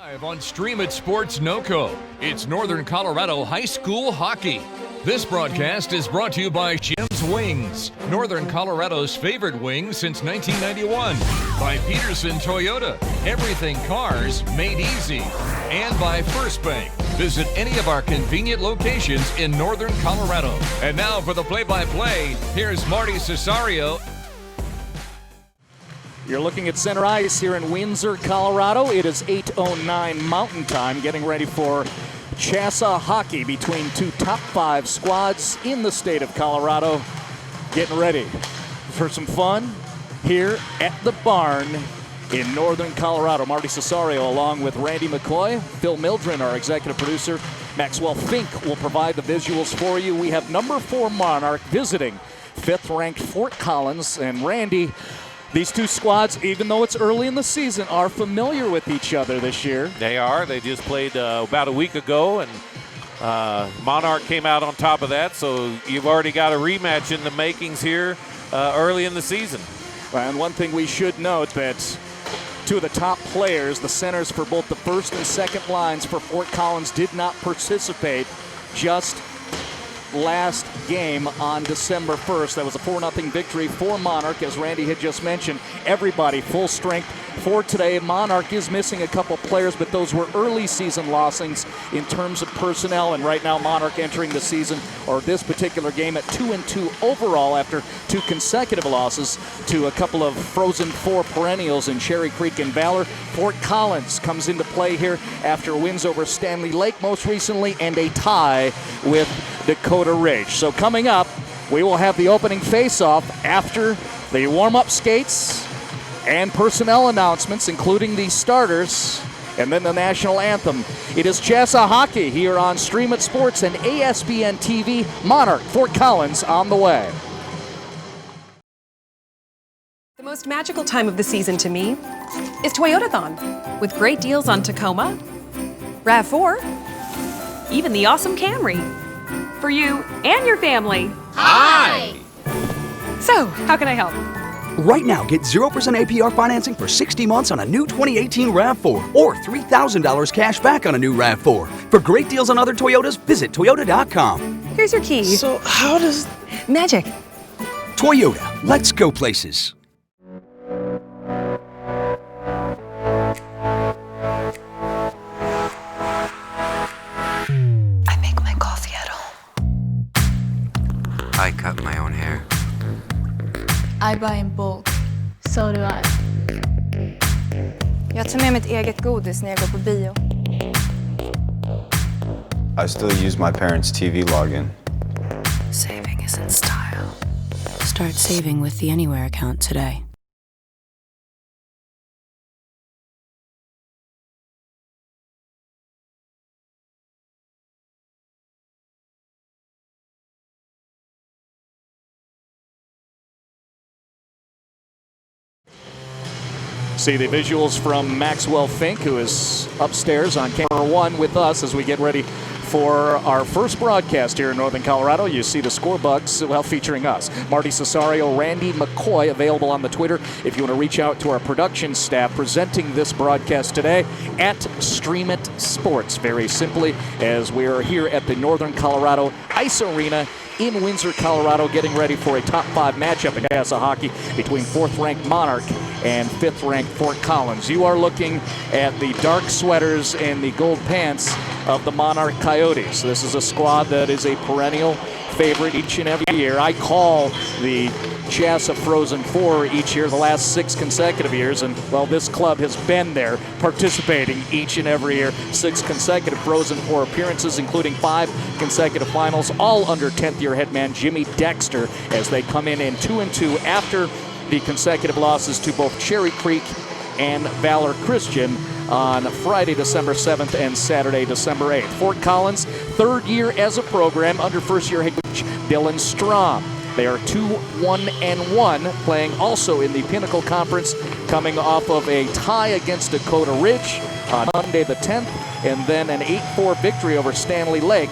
Live on Stream It Sports NoCo, it's Northern Colorado High School Hockey. This broadcast is brought to you by Jim's Wings, Northern Colorado's favorite wings since 1991. By Pedersen Toyota, everything cars made easy. And by First Bank. Visit any of our convenient locations in Northern Colorado. And now for the play-by-play, here's Marty Cesario. You're looking at center ice here in Windsor, Colorado. It is 8:09 Mountain Time, getting ready for Chassa hockey between two top 5 squads in the state of Colorado. Getting ready for some fun here at the barn in Northern Colorado. Marty Cesario along with Randy McCoy, Phil Mildren, our executive producer. Maxwell Fink will provide the visuals for you. We have number 4 Monarch visiting 5th-ranked Fort Collins. And Randy, these two squads, even though it's early in the season, are familiar with each other this year. They are. They just played about a week ago, and Monarch came out on top of that, so you've already got a rematch in the makings here early in the season. And one thing we should note that two of the top players, the centers for both the first and second lines for Fort Collins, did not participate just last game on December 1st. That was a 4-0 victory for Monarch, as Randy had just mentioned. Everybody full strength for today. Monarch is missing a couple players, but those were early season losings in terms of personnel, and right now Monarch entering the season, or this particular game, at 2-2 overall after 2 consecutive losses to a couple of Frozen Four perennials in Cherry Creek and Valor. Fort Collins comes into play here after wins over Stanley Lake most recently and a tie with Dakota Ridge. So coming up, we will have the opening face-off after the warm-up skates and personnel announcements, including the starters, and then the national anthem. It is Chassa hockey here on Stream It Sports and ASBN TV. Monarch, Fort Collins on the way. The most magical time of the season to me is Toyotathon, with great deals on Tacoma, RAV4, even the awesome Camry. For you and your family. Hi! So, how can I help? Right now, get 0% APR financing for 60 months on a new 2018 RAV4 or $3,000 cash back on a new RAV4. For great deals on other Toyotas, visit Toyota.com. Here's your key. So, how does... Magic. Toyota, let's go places. I cut my own hair. I buy in bulk. So do I. Jag tar med mitt eget godis när jag går på bio. I still use my parents' TV login. Saving isn't style. Start saving with the Anywhere account today. See the visuals from Maxwell Fink, who is upstairs on camera 1 with us as we get ready for our first broadcast here in Northern Colorado. You see the score bugs, well, featuring us. Marty Cesario, Randy McCoy, available on the Twitter if you want to reach out to our production staff presenting this broadcast today at Stream It Sports. Very simply, as we are here at the Northern Colorado Ice Arena in Windsor, Colorado, getting ready for a top 5 matchup in Chassa hockey between 4th-ranked Monarch and 5th-ranked Fort Collins. You are looking at the dark sweaters and the gold pants of the Monarch Coyotes. This is a squad that is a perennial favorite each and every year. I call the Chassa Frozen Four each year, the last 6 consecutive years, and well, this club has been there participating each and every year. 6 consecutive Frozen Four appearances, including 5 consecutive finals, all under 10th-year headman Jimmy Dexter, as they come in 2-2 after the consecutive losses to both Cherry Creek and Valor Christian on Friday, December 7th and Saturday, December 8th. Fort Collins, 3rd year as a program under first-year head coach Dylan Strom. They are 2-1-1, playing also in the Pinnacle Conference, coming off of a tie against Dakota Ridge on Monday the 10th, and then an 8-4 victory over Stanley Lake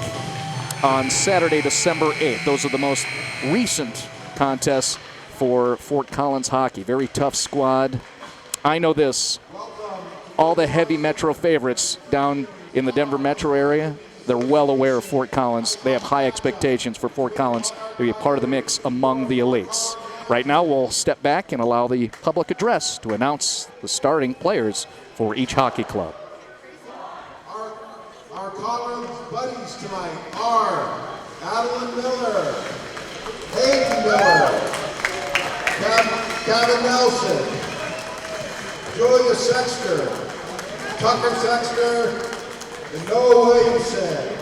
on Saturday, December 8th. Those are the most recent contests for Fort Collins hockey. Very tough squad. I know this. all the heavy metro favorites down in the Denver metro area, they're well aware of Fort Collins. They have high expectations for Fort Collins to be a part of the mix among the elites. Right now, we'll step back and allow the public address to announce the starting players for each hockey club. Our Collins buddies tonight are Adeline Miller, Hayden Miller, Kevin Nelson, Julia Sexter, Tucker Sexter, and Noah Williamson.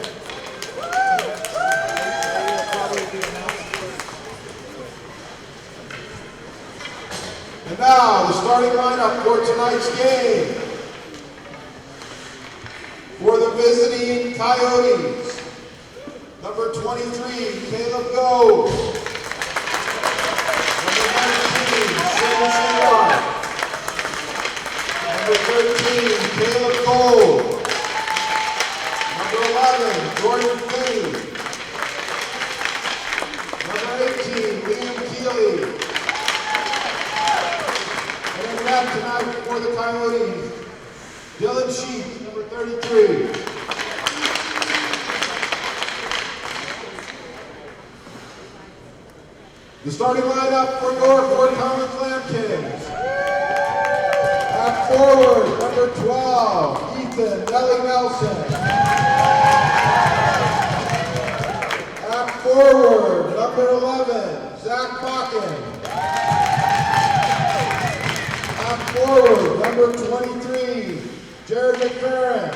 And now, the starting lineup for tonight's game. For the visiting Coyotes, number 23, Caleb Gove. Number 19, Sam Seward. Number 13, Caleb Gold. Number 11, Jordan Finney. Number 18, Liam Keeley. And in net tonight for the Coyotes, Dylan Sheep, number 33. The starting lineup for your Fort Collins Lambkins. At forward, number 12, Ethan Nelly Nelson. At forward, number 11, Zach Bakken. At forward, number 23, Jared McFerrin.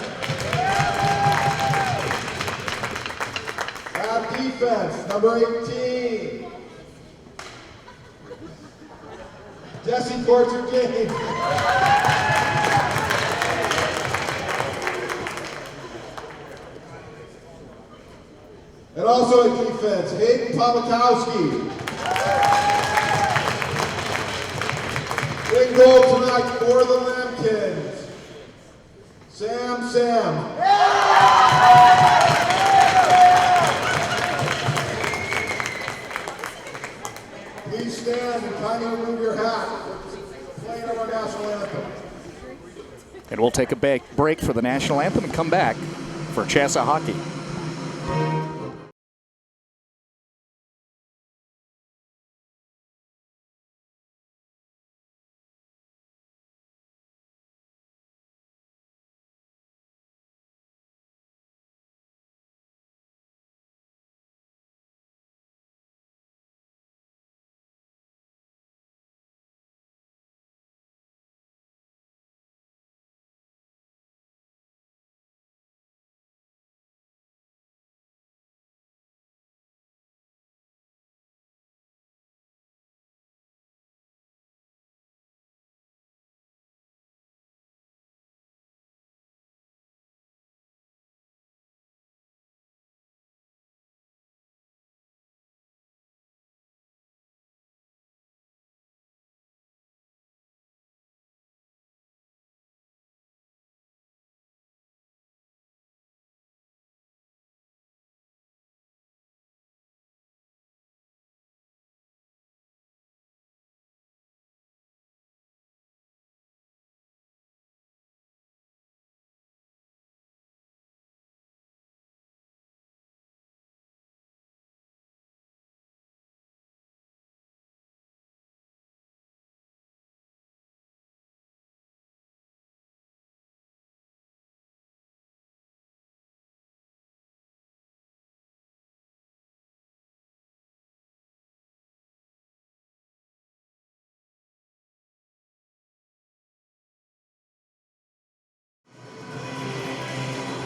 At defense, number 18, Jesse Porter James. And also at defense, Hayden Polakowski. In goal tonight for the Lambkins, Sam. Please stand and kindly remove your hat for playing of our national anthem. And we'll take a break for the national anthem and come back for Chassa Hockey.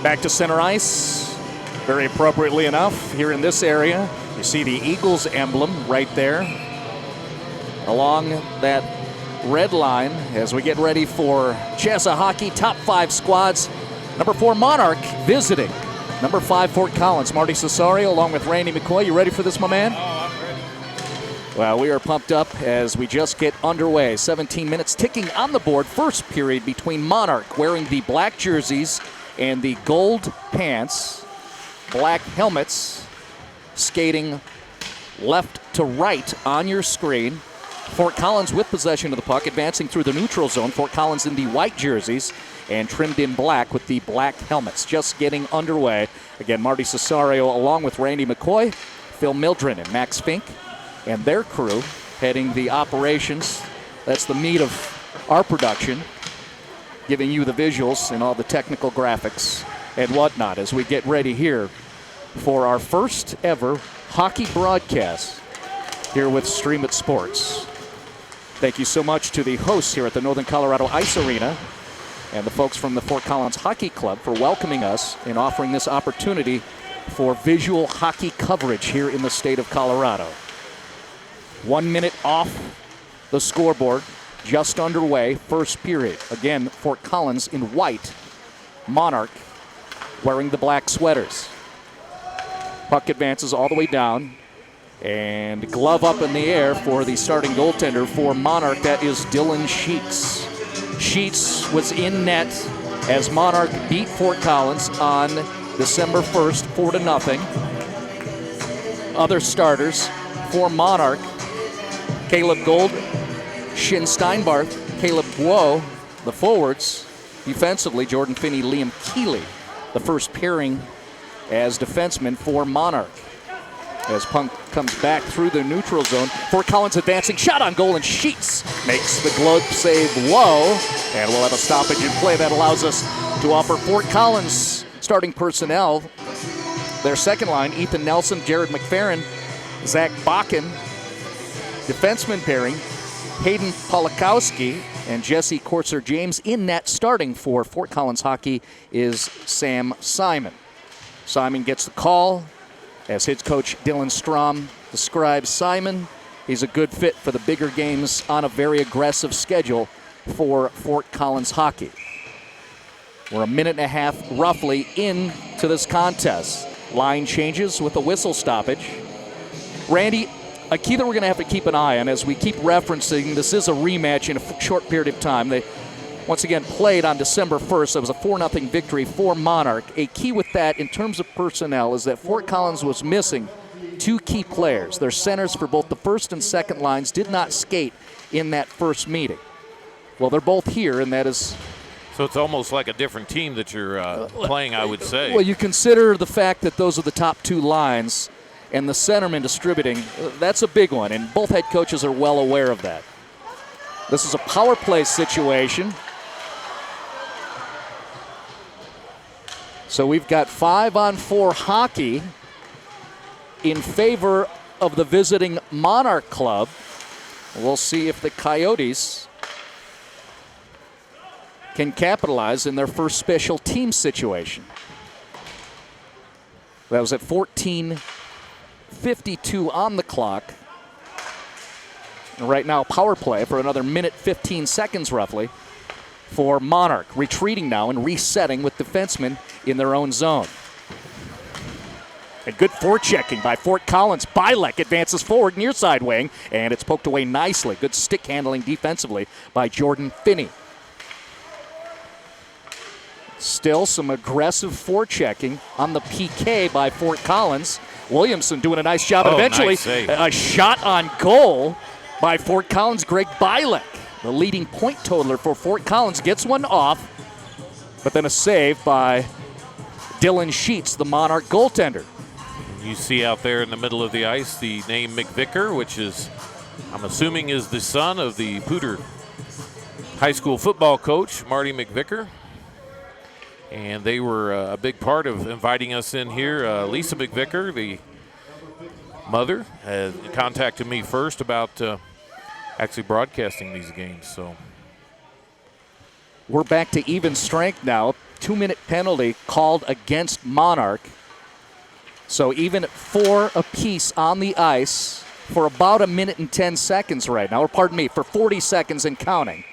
Back to center ice. Very appropriately enough, here in this area, you see the Eagles emblem right there along that red line as we get ready for Chassa Hockey top 5 squads. Number 4, Monarch visiting. Number 5, Fort Collins. Marty Cesario along with Randy McCoy. You ready for this, my man? Oh, I'm ready. Well, we are pumped up as we just get underway. 17 minutes ticking on the board. First period between Monarch wearing the black jerseys and the gold pants, black helmets, skating left to right on your screen. Fort Collins with possession of the puck, advancing through the neutral zone. Fort Collins in the white jerseys and trimmed in black with the black helmets. Just getting underway. Again, Marty Cesario along with Randy McCoy, Phil Mildren, and Max Fink, and their crew heading the operations. That's the meat of our production, giving you the visuals and all the technical graphics and whatnot as we get ready here for our first ever hockey broadcast here with Stream It Sports. Thank you so much to the hosts here at the Northern Colorado Ice Arena and the folks from the Fort Collins Hockey Club for welcoming us and offering this opportunity for visual hockey coverage here in the state of Colorado. 1 minute off the scoreboard, just underway, first period. Again, Fort Collins in white, Monarch wearing the black sweaters. Puck advances all the way down. And glove up in the air for the starting goaltender for Monarch. That is Dylan Sheets. Sheets was in net as Monarch beat Fort Collins on December 1st, 4-0. Other starters for Monarch: Caleb Gold, Shin Steinbarth, Caleb Guo. The forwards, defensively, Jordan Finney, Liam Keeley. The first pairing as defensemen for Monarch. As Punk comes back through the neutral zone. Fort Collins advancing, shot on goal, and Sheets makes the glove save low. And we'll have a stoppage in play that allows us to offer Fort Collins starting personnel. Their second line, Ethan Nelson, Jared McFerrin, Zach Bakken. Defenseman pairing, Hayden Polakowski and Jesse Corser-James. In net starting for Fort Collins hockey is Sam Simon. Simon gets the call. As his coach Dylan Strom describes Simon, he's a good fit for the bigger games on a very aggressive schedule for Fort Collins hockey. We're a minute and a half roughly into this contest. Line changes with a whistle stoppage. Randy, a key that we're going to have to keep an eye on as we keep referencing, this is a rematch in a short period of time. They once again played on December 1st. It was a 4-0 victory for Monarch. A key with that in terms of personnel is that Fort Collins was missing two key players. Their centers for both the first and second lines did not skate in that first meeting. Well, they're both here, and that is... So it's almost like a different team that you're playing, I would say. Well, you consider the fact that those are the top two lines and the centerman distributing. That's a big one, and both head coaches are well aware of that. This is a power play situation. So we've got 5-on-4 hockey in favor of the visiting Monarch Club. We'll see if the Coyotes can capitalize in their first special team situation. That was at 14:52 on the clock. And right now, power play for another minute, 15 seconds roughly for Monarch. Retreating now and resetting with defensemen in their own zone. And good forechecking by Fort Collins. Bilek advances forward near side wing, and it's poked away nicely. Good stick handling defensively by Jordan Finney. Still some aggressive forechecking on the PK by Fort Collins. Williamson doing a nice job, and eventually nice save. A shot on goal by Fort Collins, Greg Bilek. The leading point totaler for Fort Collins gets one off, but then a save by Dylan Sheets, the Monarch goaltender. You see out there in the middle of the ice the name McVicker, which is, I'm assuming, is the son of the Pooter high school football coach, Marty McVicker. And they were a big part of inviting us in here. Lisa McVicker, the mother, contacted me first about actually broadcasting these games. So we're back to even strength now. 2-minute penalty called against Monarch. So even at 4 apiece on the ice for about a minute and 10 seconds right now, or pardon me, for 40 seconds and counting.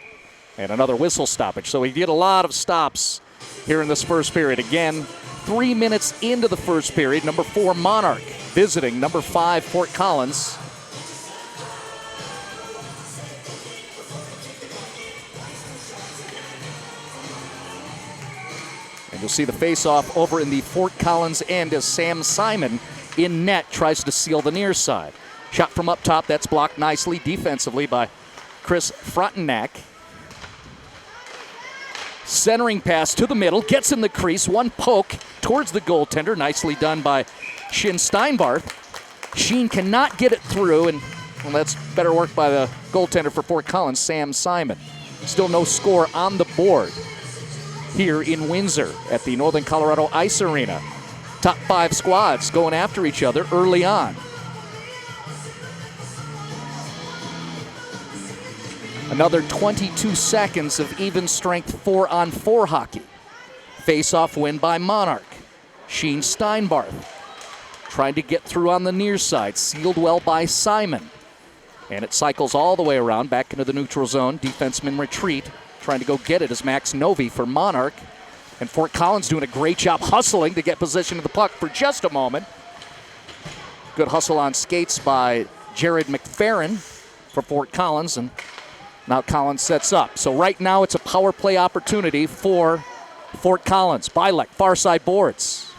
And another whistle stoppage. So we get a lot of stops here in this first period. Again, 3 minutes into the first period, number 4 Monarch visiting number 5 Fort Collins. And you'll see the face-off over in the Fort Collins end as Sam Simon in net tries to seal the near side. Shot from up top, that's blocked nicely defensively by Chris Frontenac. Centering pass to the middle, gets in the crease, one poke towards the goaltender, nicely done by Shin Steinbarth. Sheen cannot get it through, and that's better work by the goaltender for Fort Collins, Sam Simon. Still no score on the board here in Windsor at the Northern Colorado Ice Arena. Top 5 squads going after each other early on. Another 22 seconds of even strength 4-on-4 hockey. Face-off win by Monarch. Sheen Steinbarth trying to get through on the near side. Sealed well by Simon. And it cycles all the way around back into the neutral zone. Defenseman retreat. Trying to go get it is Max Novi for Monarch. And Fort Collins doing a great job hustling to get possession of the puck for just a moment. Good hustle on skates by Jared McFerrin for Fort Collins. And now Collins sets up. So right now it's a power play opportunity for Fort Collins. Bilek, far side boards.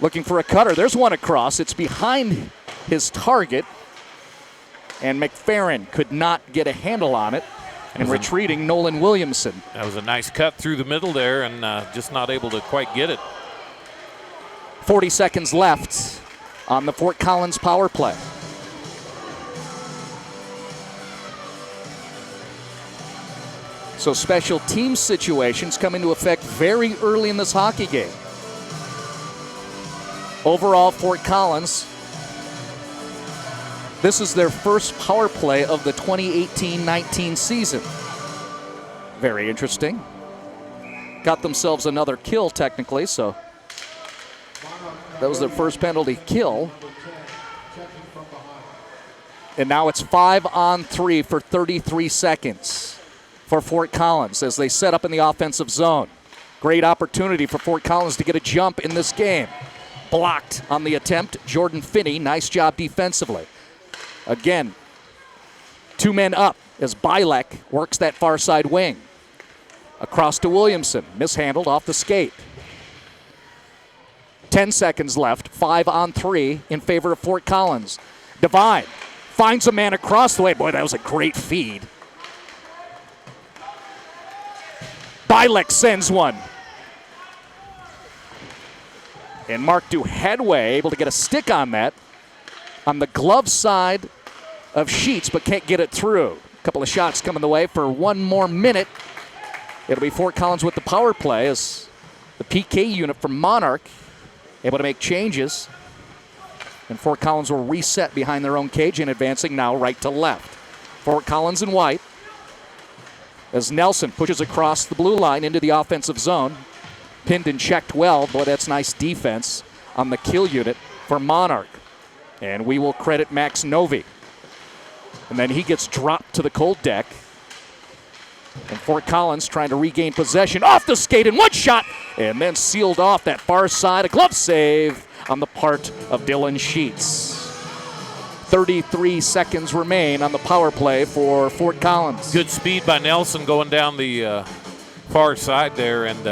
Looking for a cutter. There's one across. It's behind his target. And McFerrin could not get a handle on it. And retreating, Nolan Williamson. That was a nice cut through the middle there and just not able to quite get it. 40 seconds left on the Fort Collins power play. So special team situations come into effect very early in this hockey game. Overall, Fort Collins, this is their first power play of the 2018-19 season. Very interesting. Got themselves another kill technically, so that was their first penalty kill. And now it's 5-on-3 for 33 seconds for Fort Collins as they set up in the offensive zone. Great opportunity for Fort Collins to get a jump in this game. Blocked on the attempt, Jordan Finney. Nice job defensively. Again, 2 men up as Bilek works that far side wing. Across to Williamson, mishandled off the skate. 10 seconds left, 5-on-3 in favor of Fort Collins. Devine finds a man across the way. Boy, that was a great feed. Bilek sends one. And Mark Duheadway able to get a stick on that on the glove side of Sheets, but can't get it through. A couple of shots coming the way for 1 more minute. It'll be Fort Collins with the power play as the PK unit from Monarch able to make changes. And Fort Collins will reset behind their own cage and advancing now right to left. Fort Collins in white as Nelson pushes across the blue line into the offensive zone. Pinned and checked well. Boy, that's nice defense on the kill unit for Monarch. And we will credit Max Novi. And then he gets dropped to the cold deck. And Fort Collins trying to regain possession off the skate and one shot. And then sealed off that far side. A glove save on the part of Dylan Sheets. 33 seconds remain on the power play for Fort Collins. Good speed by Nelson going down the far side there, and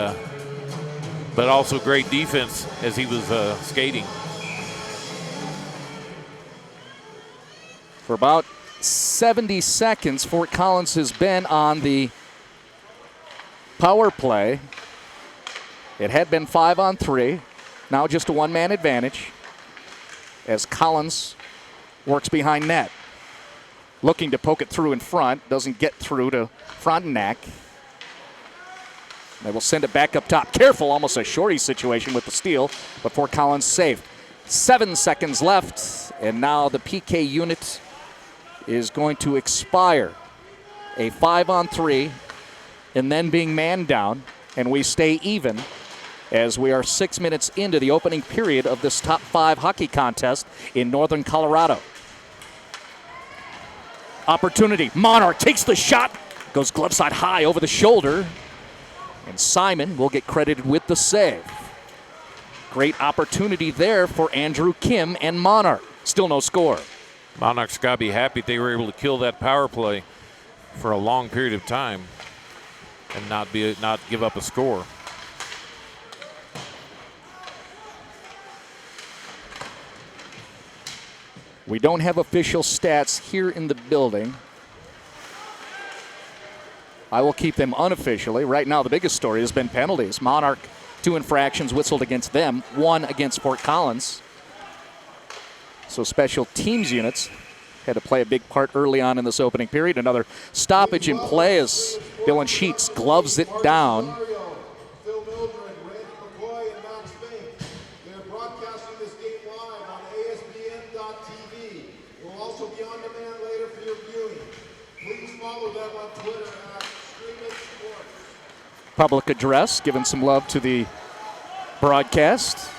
but also great defense as he was skating. For about 70 seconds, Fort Collins has been on the power play. It had been 5-on-3. Now just a one-man advantage as Collins works behind net. Looking to poke it through in front. Doesn't get through to Frontenac. They will send it back up top. Careful, almost a shorty situation with the steal, but Fort Collins saved. 7 seconds left, and now the PK unit is going to expire. A 5-on-3, and then being man down, and we stay even as we are 6 minutes into the opening period of this top 5 hockey contest in Northern Colorado. Opportunity. Monarch takes the shot, goes glove side high over the shoulder, and Simon will get credited with the save. Great opportunity there for Andrew Kim and Monarch. Still no score. Monarch's got to be happy they were able to kill that power play for a long period of time and not give up a score. We don't have official stats here in the building. I will keep them unofficially. Right now, the biggest story has been penalties. Monarch, 2 infractions whistled against them, 1 against Fort Collins. So special teams units had to play a big part early on in this opening period. Another stoppage in play as Dylan Sheets gloves it down. McCoy and Max Fink. They're broadcasting this game live on ASBN.TV. It will also be on demand later for your viewing. Please follow them on Twitter at @StreamItSports. Public address, giving some love to the broadcast.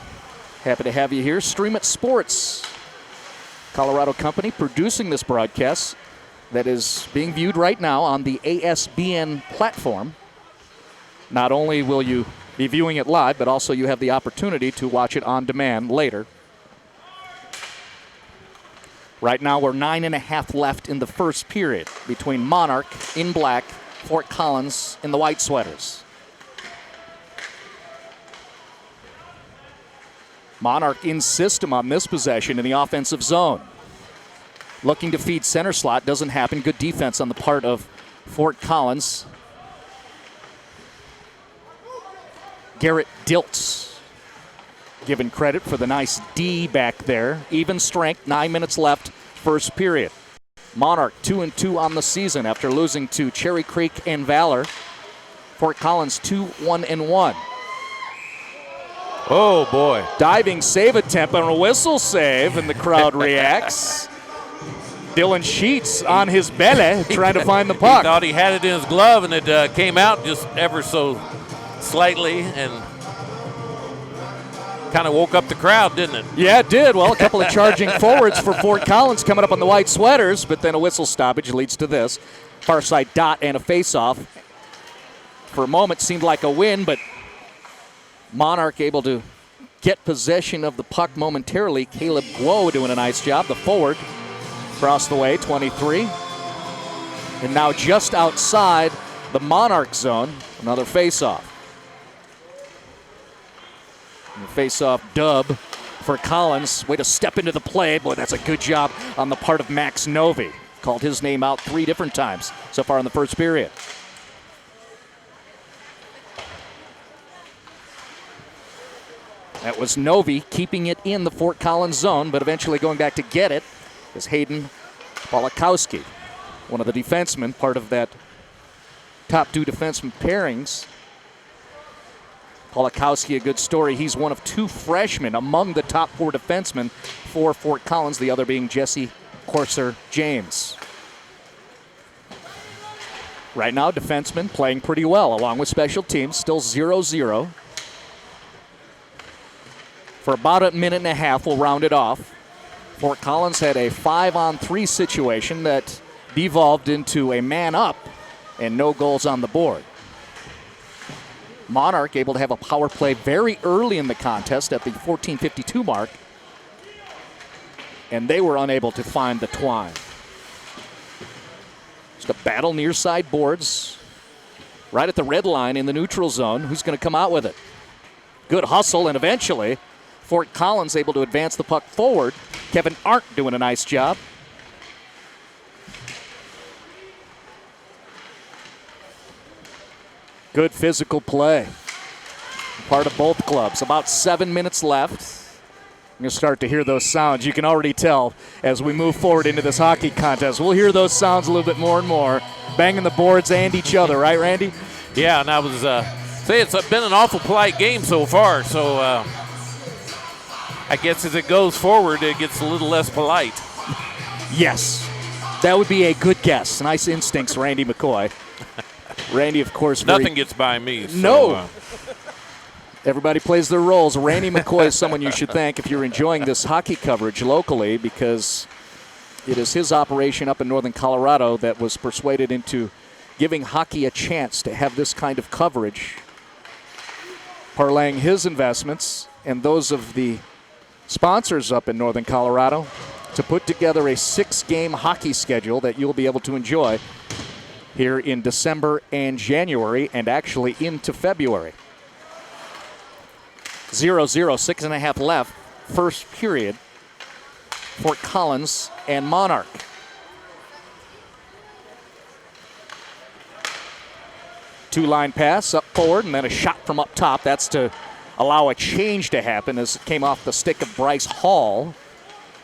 Happy to have you here. Stream It Sports, Colorado company producing this broadcast that is being viewed right now on the ASBN platform. Not only will you be viewing it live, but also you have the opportunity to watch it on demand later. Right now, we're 9.5 left in the first period between Monarch in black, Fort Collins in the white sweaters. Monarch in system on this possession in the offensive zone. Looking to feed center slot, doesn't happen. Good defense on the part of Fort Collins. Garrett Diltz given credit for the nice D back there. Even strength, 9 minutes left, first period. Monarch 2-2 on the season after losing to Cherry Creek and Valor. Fort Collins 2-1-1. Oh, boy. Diving save attempt on a whistle save, and the crowd reacts. Dylan Sheets on his belly trying to find the puck. He thought he had it in his glove, and it came out just ever so slightly and kind of woke up the crowd, didn't it? Yeah, it did. Well, a couple of charging forwards for Fort Collins coming up on the white sweaters, but then a whistle stoppage leads to this. Far side dot and a face-off. For a moment, seemed like a win, but Monarch able to get possession of the puck momentarily. Caleb Guo doing a nice job, the forward. Across the way, 23. And now just outside the Monarch zone, another face-off. And face-off dub for Collins. Way to step into the play. Boy, that's a good job on the part of Max Novi. Called his name out 3 different times so far in the first period. That was Novi keeping it in the Fort Collins zone, but eventually going back to get it is Hayden Polakowski, one of the defensemen, part of that top 2 defenseman pairings. Polakowski, a good story. He's one of 2 freshmen among the top 4 defensemen for Fort Collins, the other being Jesse Corser James. Right now, defensemen playing pretty well, along with special teams, still 0-0. For about a minute and a half, we'll round it off. Fort Collins had a 5-on-3 situation that devolved into a man-up and no goals on the board. Monarch able to have a power play very early in the contest at the 14:52 mark, and they were unable to find the twine. Just a battle near side boards, right at the red line in the neutral zone. Who's going to come out with it? Good hustle, and eventually Fort Collins able to advance the puck forward. Kevin Arndt doing a nice job. Good physical play. Part of both clubs. About 7 minutes left. I'm going to start to hear those sounds. You can already tell as we move forward into this hockey contest. We'll hear those sounds a little bit more and more. Banging the boards and each other, right, Randy? Yeah, and I was say it's been an awful polite game so far, so I guess as it goes forward, it gets a little less polite. Yes, that would be a good guess. Nice instincts, Randy McCoy. Randy, of course. Nothing gets by me. So, no. Everybody plays their roles. Randy McCoy is someone you should thank if you're enjoying this hockey coverage locally, because it is his operation up in northern Colorado that was persuaded into giving hockey a chance to have this kind of coverage, parlaying his investments and those of the sponsors up in northern Colorado to put together a 6-game hockey schedule that you'll be able to enjoy here in December and January, and actually into February. 0-0, 6.5 left, first period. Fort Collins and Monarch. Two-line pass up forward and then a shot from up top. That's to allow a change to happen as it came off the stick of Bryce Hall,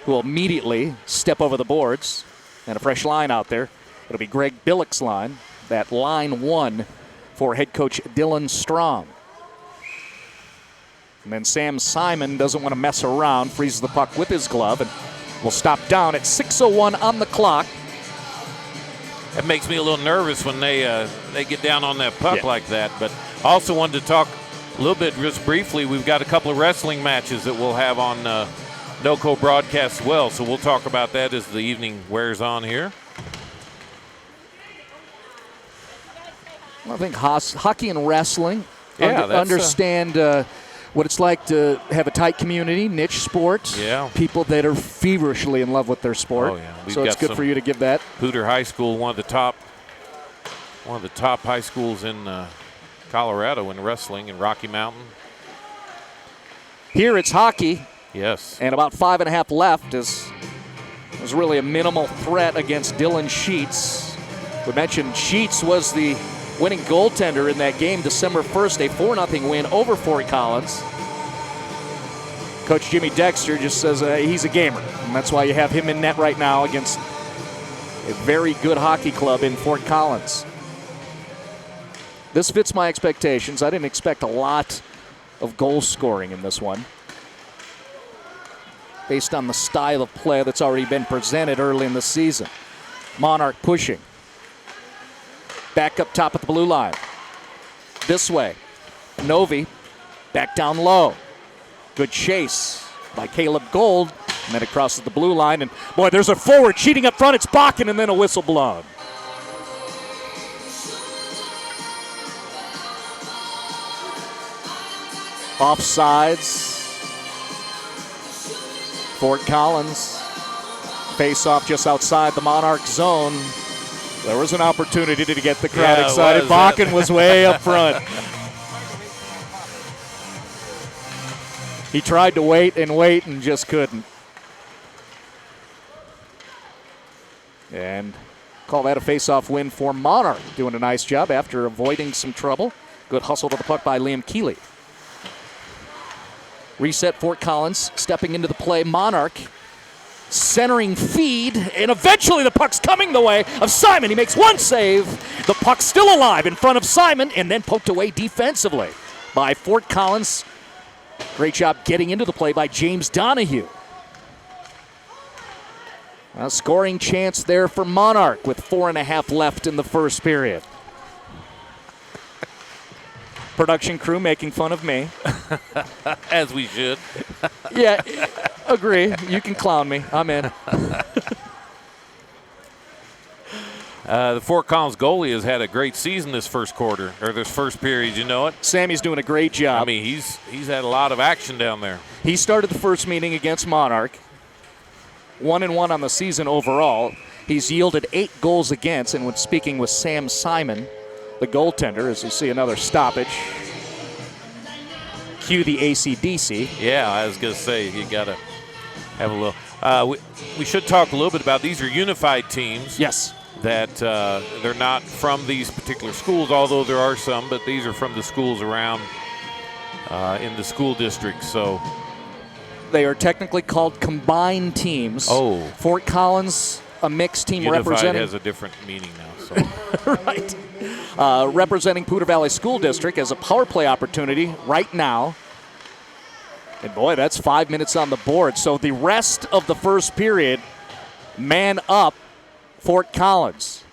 who will immediately step over the boards. And a fresh line out there. It'll be Greg Billick's line. That line one for head coach Dylan Strong. And then Sam Simon doesn't want to mess around, freezes the puck with his glove, and will stop down at 6:01 on the clock. That makes me a little nervous when they get down on that puck like that. But also wanted to talk a little bit just briefly. We've got a couple of wrestling matches that we'll have on NOCO broadcast as well. So we'll talk about that as the evening wears on here. Well, I think hockey and wrestling understand what it's like to have a tight community, niche sport. Yeah. People that are feverishly in love with their sport. Oh, yeah. So it's good for you to give that. Pooter High School, one of the top high schools in Colorado in wrestling in Rocky Mountain. Here it's hockey. Yes. And about 5.5 left is really a minimal threat against Dylan Sheets. We mentioned Sheets was the winning goaltender in that game December 1st, a 4-0 win over Fort Collins. Coach Jimmy Dexter just says he's a gamer, and that's why you have him in net right now against a very good hockey club in Fort Collins. This fits my expectations. I didn't expect a lot of goal scoring in this one, based on the style of play that's already been presented early in the season. Monarch pushing. Back up top at the blue line. This way. Novi back down low. Good chase by Caleb Gold. And then it crosses the blue line. And boy, there's a forward cheating up front. It's Bakken, and then a whistle blown. Offsides. Fort Collins. Face-off just outside the Monarch zone. There was an opportunity to get the crowd excited. Bakken was way up front. He tried to wait and just couldn't. And call that a face-off win for Monarch. Doing a nice job after avoiding some trouble. Good hustle to the puck by Liam Keeley. Reset Fort Collins, stepping into the play. Monarch centering feed, and eventually the puck's coming the way of Simon. He makes one save. The puck's still alive in front of Simon, and then poked away defensively by Fort Collins. Great job getting into the play by James Donahue. A scoring chance there for Monarch with 4.5 left in the first period. Production crew making fun of me. As we should. Yeah, agree. You can clown me. I'm in. The Fort Collins goalie has had a great season this first quarter, or this first period, you know it? Sammy's doing a great job. I mean, he's had a lot of action down there. He started the first meeting against Monarch. 1-1 on the season overall. He's yielded 8 goals against, and when speaking with Sam Simon, the goaltender, as you see another stoppage. Cue the AC/DC. Yeah, I was going to say, you got to have a little. We should talk a little bit about these are unified teams. Yes. That they're not from these particular schools, although there are some, but these are from the schools around in the school district. So they are technically called combined teams. Oh. Fort Collins, a mixed team unified representing. has a different meaning now. So. Right. Representing Poudre Valley School District as a power play opportunity right now. And boy, that's 5 minutes on the board. So the rest of the first period, man up Fort Collins.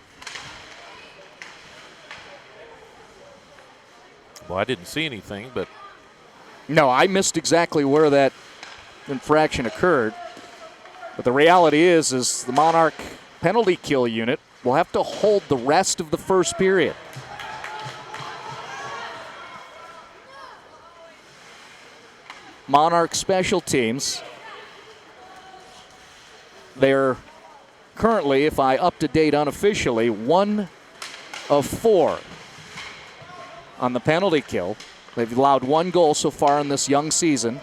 Well, I didn't see anything, but. No, I missed exactly where that infraction occurred. But the reality is the Monarch penalty kill unit will have to hold the rest of the first period. Monarch special teams. They're currently, if I up to date unofficially, 1 of 4 on the penalty kill. They've allowed 1 goal so far in this young season.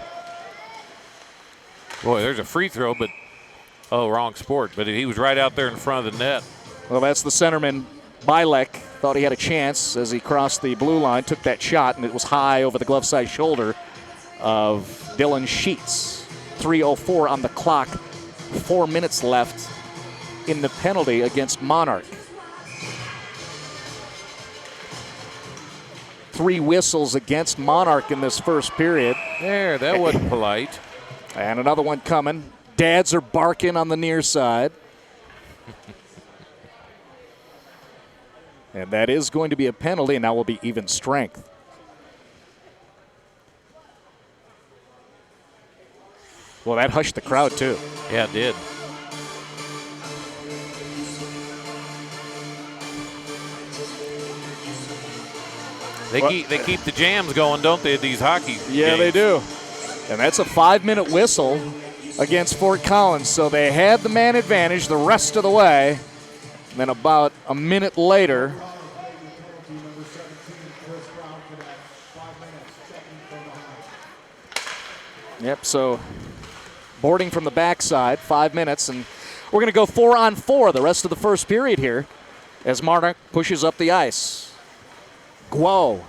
Boy, there's a free throw, but Oh, wrong sport, but he was right out there in front of the net. Well, that's the centerman, Bilek. Thought he had a chance as he crossed the blue line, took that shot, and it was high over the glove side shoulder of Dylan Sheets. 3:04 on the clock, 4 minutes left in the penalty against Monarch. 3 whistles against Monarch in this first period. There, that wasn't polite. And another one coming. Dads are barking on the near side. And that is going to be a penalty, and now will be even strength. Well, that hushed the crowd, too. Yeah, it did. They keep the jams going, don't they, these hockey Yeah, games? they do. And that's a 5-minute whistle against Fort Collins. So they had the man advantage the rest of the way. And then about a minute later, so boarding from the backside, 5 minutes, and we're going to go 4-on-4 the rest of the first period here as Monarch pushes up the ice. Guo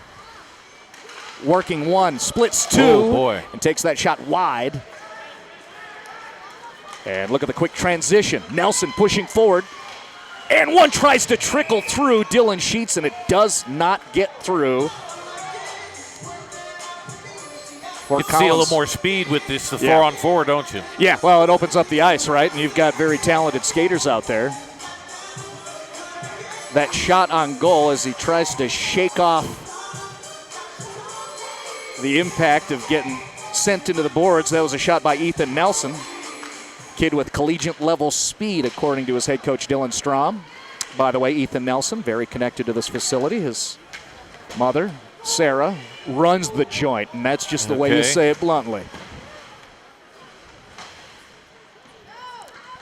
working one, splits two, and takes that shot wide. And look at the quick transition. Nelson pushing forward, and one tries to trickle through Dylan Sheets, and it does not get through. You can see a little more speed with this 4-on-4, don't you? Yeah, well, it opens up the ice, right? And you've got very talented skaters out there. That shot on goal as he tries to shake off the impact of getting sent into the boards. That was a shot by Ethan Nelson. Kid with collegiate-level speed, according to his head coach, Dylan Strom. By the way, Ethan Nelson, very connected to this facility. His mother, Sarah, runs the joint, and that's just the way you say it bluntly.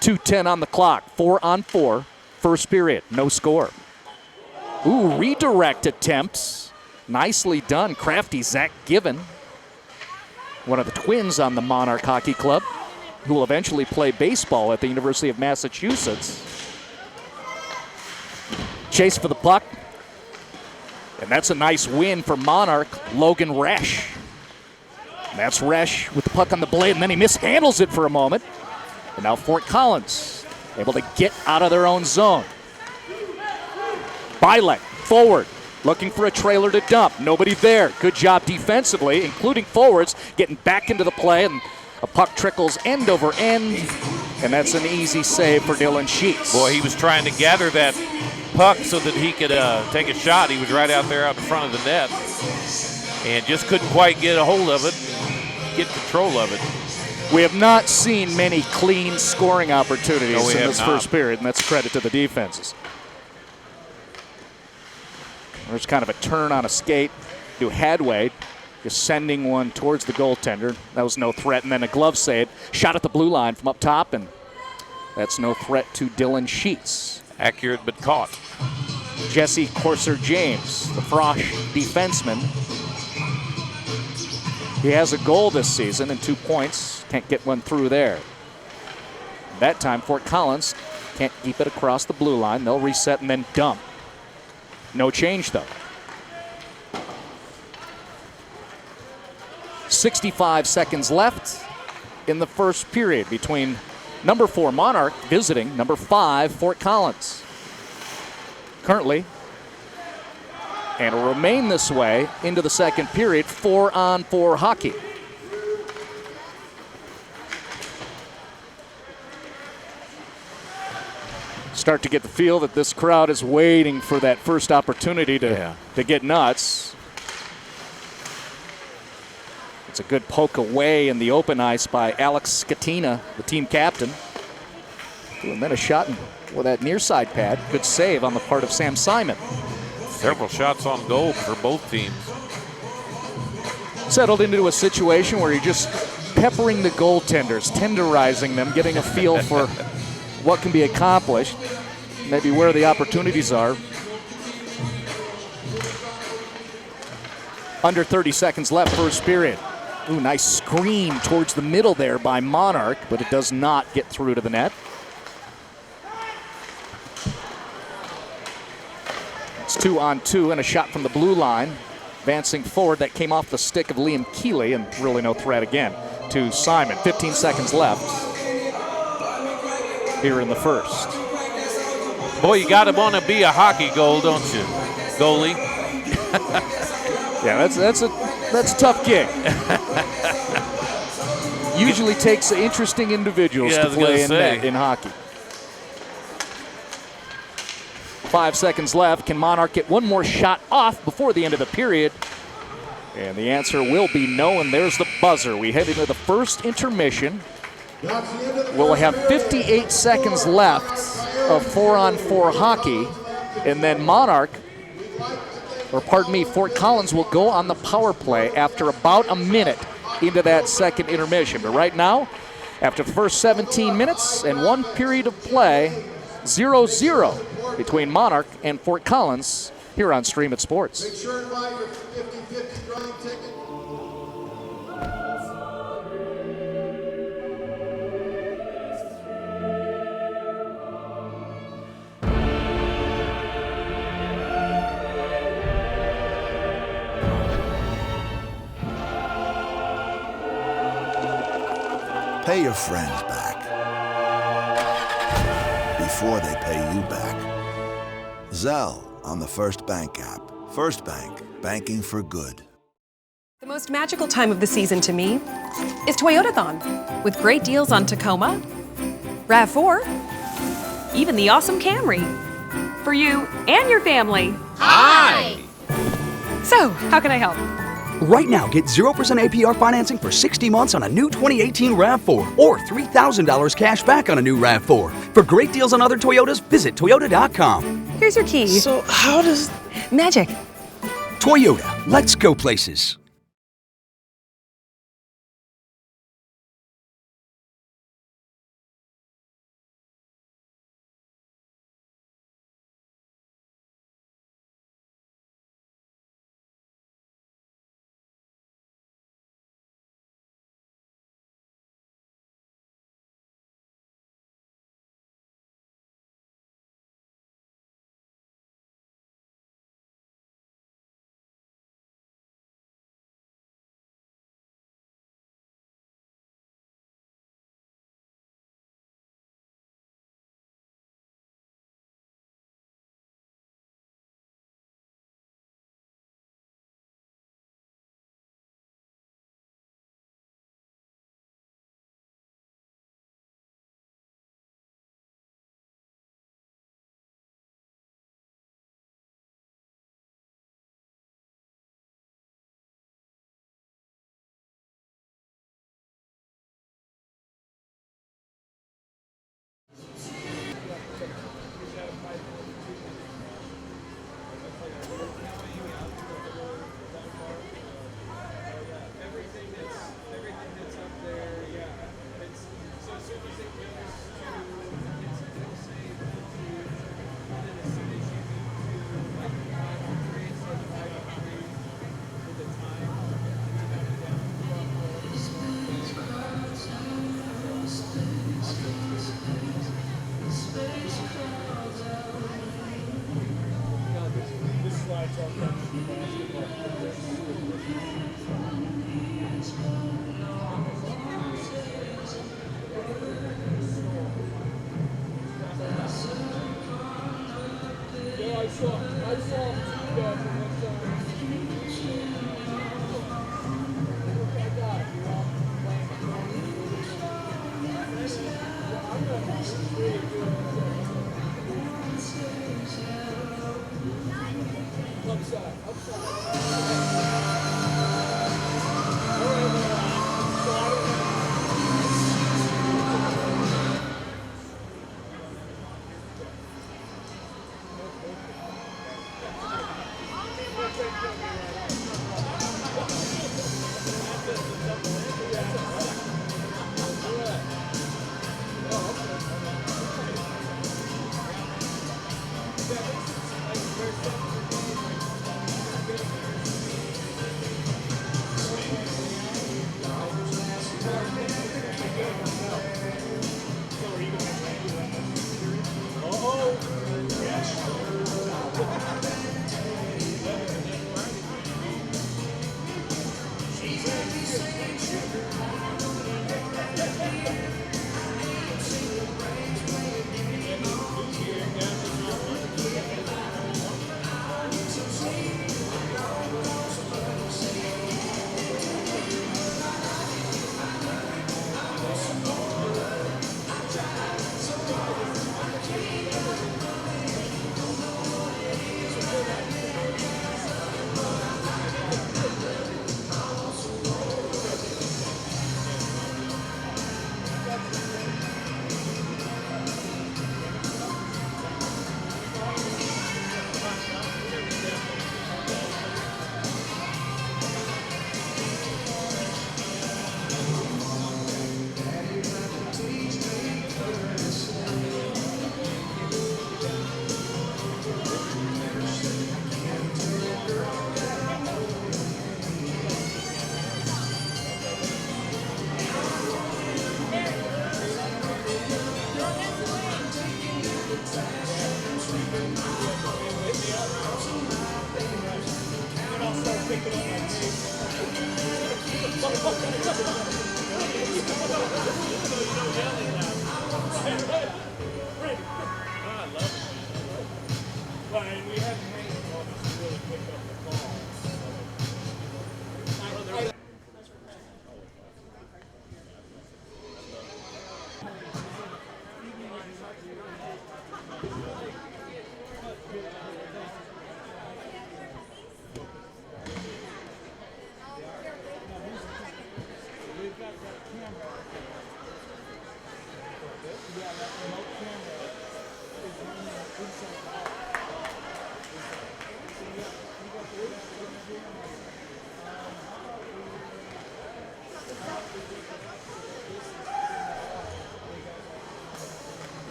2:10 on the clock, 4-on-4, first period, no score. Ooh, redirect attempts. Nicely done, crafty Zach Given, one of the twins on the Monarch Hockey Club, who will eventually play baseball at the University of Massachusetts. Chase for the puck. And that's a nice win for Monarch, Logan Resch. And that's Resch with the puck on the blade, and then he mishandles it for a moment. And now Fort Collins able to get out of their own zone. Bilek forward, looking for a trailer to dump. Nobody there. Good job defensively, including forwards, getting back into the play, and a puck trickles end over end, and that's an easy save for Dylan Sheets. Boy, he was trying to gather that puck so that he could take a shot. He was right out there out in front of the net and just couldn't quite get a hold of it, get control of it. We have not seen many clean scoring opportunities in this first period, and that's credit to the defenses. There's kind of a turn on a skate to Hadway, just sending one towards the goaltender. That was no threat, and then a glove save. Shot at the blue line from up top, and that's no threat to Dylan Sheets. Accurate but caught. Jesse Corser-James, the Frosh defenseman. He has a goal this season and 2 points. Can't get one through there. That time, Fort Collins can't keep it across the blue line. They'll reset and then dump. No change, though. 65 seconds left in the first period between number 4 Monarch visiting number 5 Fort Collins. Currently, and will remain this way into the second period, 4-on-4 hockey. Start to get the feel that this crowd is waiting for that first opportunity to get nuts. It's a good poke away in the open ice by Alex Skatina, the team captain. And then a shot with that near side pad. Good save on the part of Sam Simon. Several shots on goal for both teams. Settled into a situation where you're just peppering the goaltenders, tenderizing them, getting a feel for what can be accomplished, maybe where the opportunities are. Under 30 seconds left, first period. Ooh, nice screen towards the middle there by Monarch, but it does not get through to the net. 2-on-2 and a shot from the blue line. Advancing forward, that came off the stick of Liam Keeley, and really no threat again to Simon. 15 seconds left here in the first. Boy, you got to want to be a hockey goal, don't you, goalie? Yeah, that's a tough gig. Usually takes interesting individuals to play in net in hockey. 5 seconds left. Can Monarch get one more shot off before the end of the period? And the answer will be no, and there's the buzzer. We head into the first intermission. We'll have 58 seconds left of 4-on-4 hockey, and then Fort Collins will go on the power play after about a minute into that second intermission. But right now, after the first 17 minutes and one period of play, 0-0 between Monarch and Fort Collins here on Stream It Sports. Make sure and buy your 50-50 drawing ticket. Pay your friends back before they pay you back. Zelle on the First Bank app. First Bank, banking for good. The most magical time of the season to me is Toyotathon, with great deals on Tacoma, RAV4, even the awesome Camry. For you and your family. Hi! So, how can I help? Right now, get 0% APR financing for 60 months on a new 2018 RAV4 or $3,000 cash back on a new RAV4. For great deals on other Toyotas, visit Toyota.com. Here's your key. So how does... Magic. Toyota, let's go places.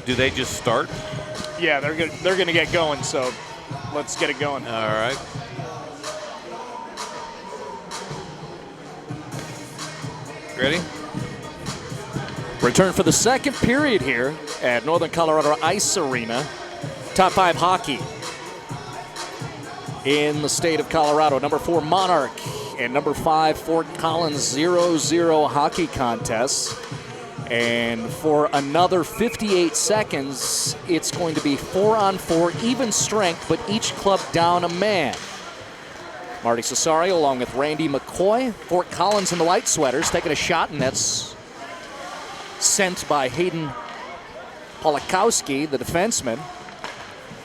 Do they just start? Yeah, they're going to get going, so let's get it going. All right. Ready? Return for the second period here at Northern Colorado Ice Arena. Top 5 hockey in the state of Colorado. Number 4 Monarch and number 5 Fort Collins 0-0 hockey contests. And for another 58 seconds, it's going to be 4-on-4, even strength, but each club down a man. Marty Cesario along with Randy McCoy. Fort Collins in the white sweaters taking a shot, and that's sent by Hayden Polakowski, the defenseman.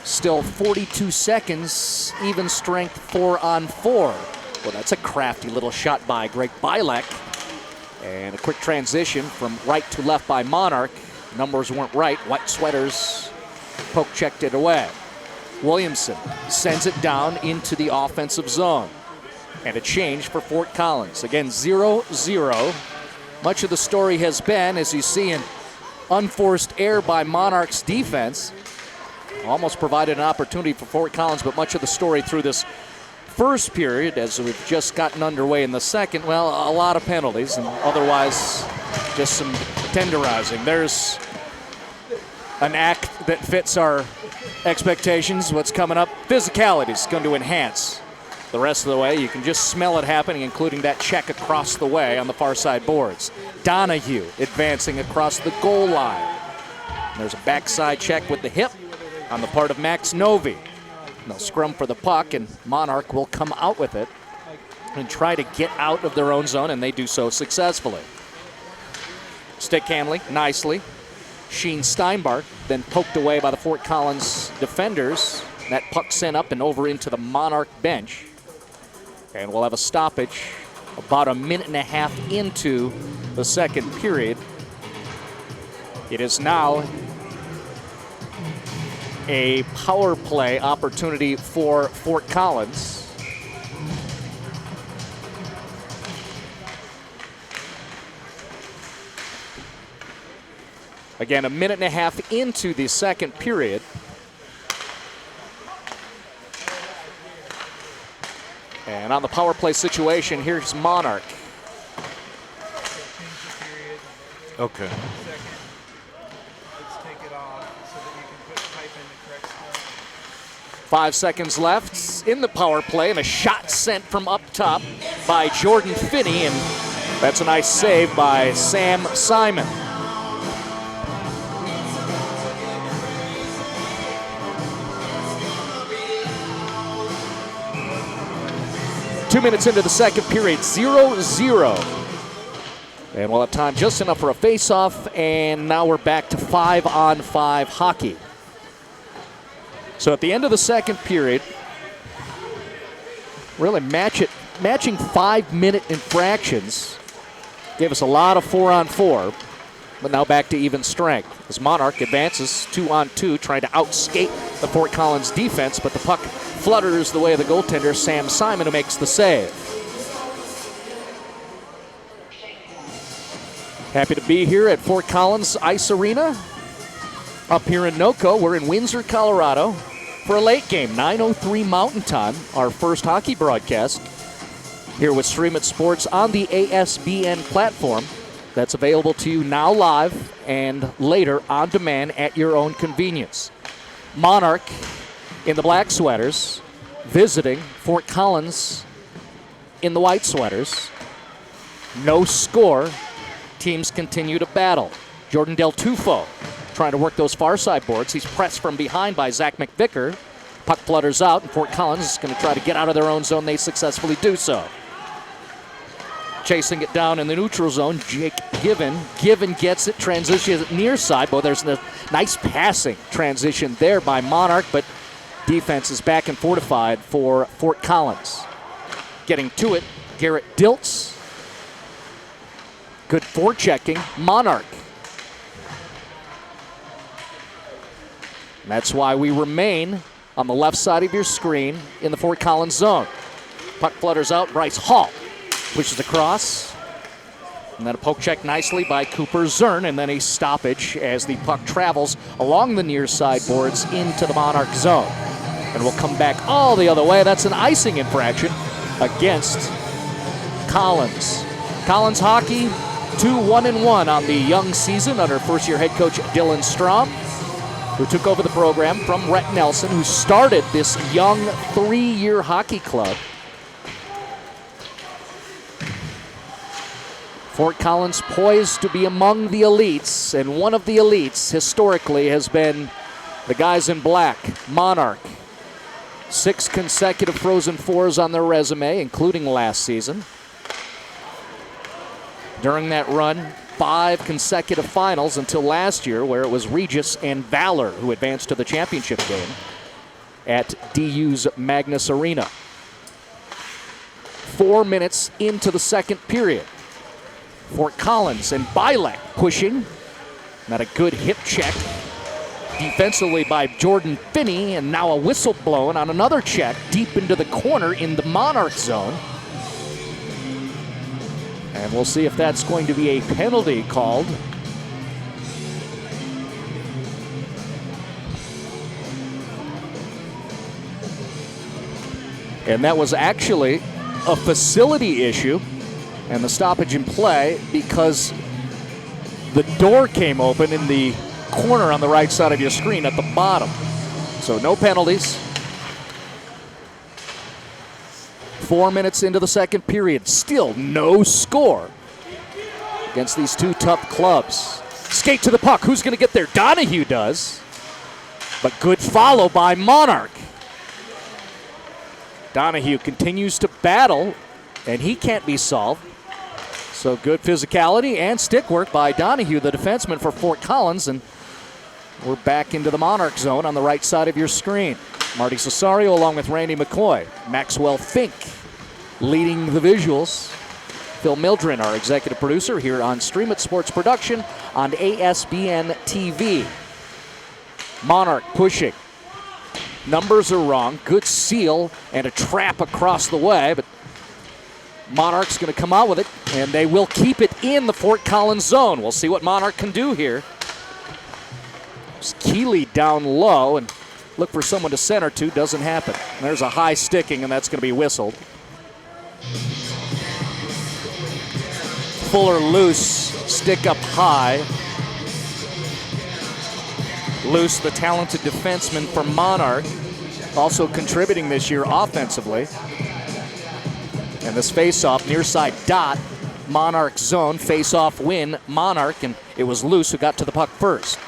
Still 42 seconds, even strength 4-on-4. Well, that's a crafty little shot by Greg Bilek. And a quick transition from right to left by Monarch. Numbers weren't right. White sweaters poke checked it away. Williamson sends it down into the offensive zone. And a change for Fort Collins. Again, 0-0. Much of the story has been, as you see, an unforced error by Monarch's defense. Almost provided an opportunity for Fort Collins, but much of the story through this first period, as we've just gotten underway in the second, well, a lot of penalties, and otherwise just some tenderizing. There's an act that fits our expectations. What's coming up? Physicality is going to enhance the rest of the way. You can just smell it happening, including that check across the way on the far side boards. Donahue advancing across the goal line. There's a backside check with the hip on the part of Max Novi. They'll scrum for the puck, and Monarch will come out with it and try to get out of their own zone, and they do so successfully. Stick handling nicely. Sheen Steinbart then poked away by the Fort Collins defenders. That puck sent up and over into the Monarch bench. And we'll have a stoppage about a minute and a half into the second period. It is now a power play opportunity for Fort Collins. Again, a minute and a half into the second period. And on the power play situation, here's Monarch. Okay. 5 seconds left in the power play, and a shot sent from up top by Jordan Finney, and that's a nice save by Sam Simon. Two minutes into the second period, 0-0. And we'll have time just enough for a face-off, and now we're back to 5-on-5 hockey. So at the end of the second period, really matching 5-minute infractions gave us a lot of 4-on-4, but now back to even strength as Monarch advances 2-on-2, trying to outskate the Fort Collins defense, but the puck flutters the way of the goaltender, Sam Simon, who makes the save. Happy to be here at Fort Collins Ice Arena up here in NOCO. We're in Windsor, Colorado. for a late game. 9:03 Mountain Time, our first hockey broadcast here with Stream It Sports on the ASBN platform. That's available to you now live and later on demand at your own convenience. Monarch in the black sweaters visiting Fort Collins in the white sweaters. No score. Teams continue to battle. Jordan Del Tufo trying to work those far side boards. He's pressed from behind by Zach McVicker. Puck flutters out, and Fort Collins is going to try to get out of their own zone. They successfully do so. Chasing it down in the neutral zone, Jake Given. Given gets it, transitions near side. Boy, there's a nice passing transition there by Monarch, but defense is back and fortified for Fort Collins. Getting to it, Garrett Diltz. Good forechecking, Monarch. And that's why we remain on the left side of your screen in the Fort Collins zone. Puck flutters out, Bryce Hall pushes across. And then a poke check nicely by Cooper Zern, and then a stoppage as the puck travels along the near side boards into the Monarch zone. And we'll come back all the other way. That's an icing infraction against Collins. Collins hockey 2-1-1 on the young season under first-year head coach Dylan Strom, who took over the program from Rhett Nelson, who started this young 3-year hockey club. Fort Collins poised to be among the elites, and one of the elites historically has been the guys in black, Monarch. 6 consecutive Frozen Fours on their resume, including last season. During that run, 5 consecutive finals until last year, where it was Regis and Valor who advanced to the championship game at DU's Magnus Arena. 4 minutes into the second period. Fort Collins and Bilek pushing. Not a good hip check defensively by Jordan Finney, and now a whistle blown on another check deep into the corner in the Monarch zone. And we'll see if that's going to be a penalty called. And that was actually a facility issue, and the stoppage in play because the door came open in the corner on the right side of your screen at the bottom. So no penalties. 4 minutes into the second period, still no score against these two tough clubs. Skate to the puck. Who's going to get there? Donahue does. But good follow by Monarch. Donahue continues to battle, and he can't be solved. So good physicality and stick work by Donahue, the defenseman for Fort Collins, and we're back into the Monarch zone on the right side of your screen. Marty Cesario along with Randy McCoy. Maxwell Fink leading the visuals. Phil Mildren, our executive producer here on Stream It Sports Production on ASBN TV. Monarch pushing. Numbers are wrong. Good seal and a trap across the way, but Monarch's going to come out with it, and they will keep it in the Fort Collins zone. We'll see what Monarch can do here. It's Keeley down low, and look for someone to center to. Doesn't happen. And there's a high sticking, and that's going to be whistled. Fuller loose, stick up high. Loose, the talented defenseman for Monarch, also contributing this year offensively. And this faceoff, near side dot, Monarch zone, faceoff win, Monarch, and it was Loose who got to the puck first.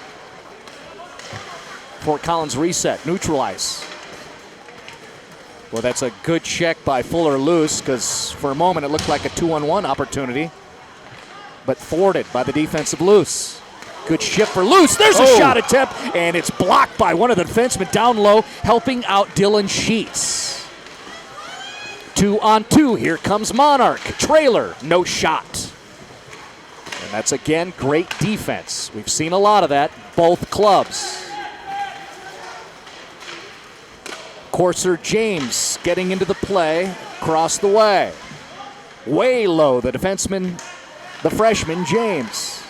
Fort Collins reset, neutral ice. Well, that's a good check by Fuller Loose, because for a moment it looked like a 2-on-1 opportunity, but thwarted by the defensive Loose. Good shift for Loose. There's a shot attempt, and it's blocked by one of the defensemen down low, helping out Dylan Sheets. 2-on-2. Here comes Monarch. Trailer, no shot. And that's, again, great defense. We've seen a lot of that, both clubs. Corser James getting into the play, across the way. Way low, the defenseman, the freshman, James.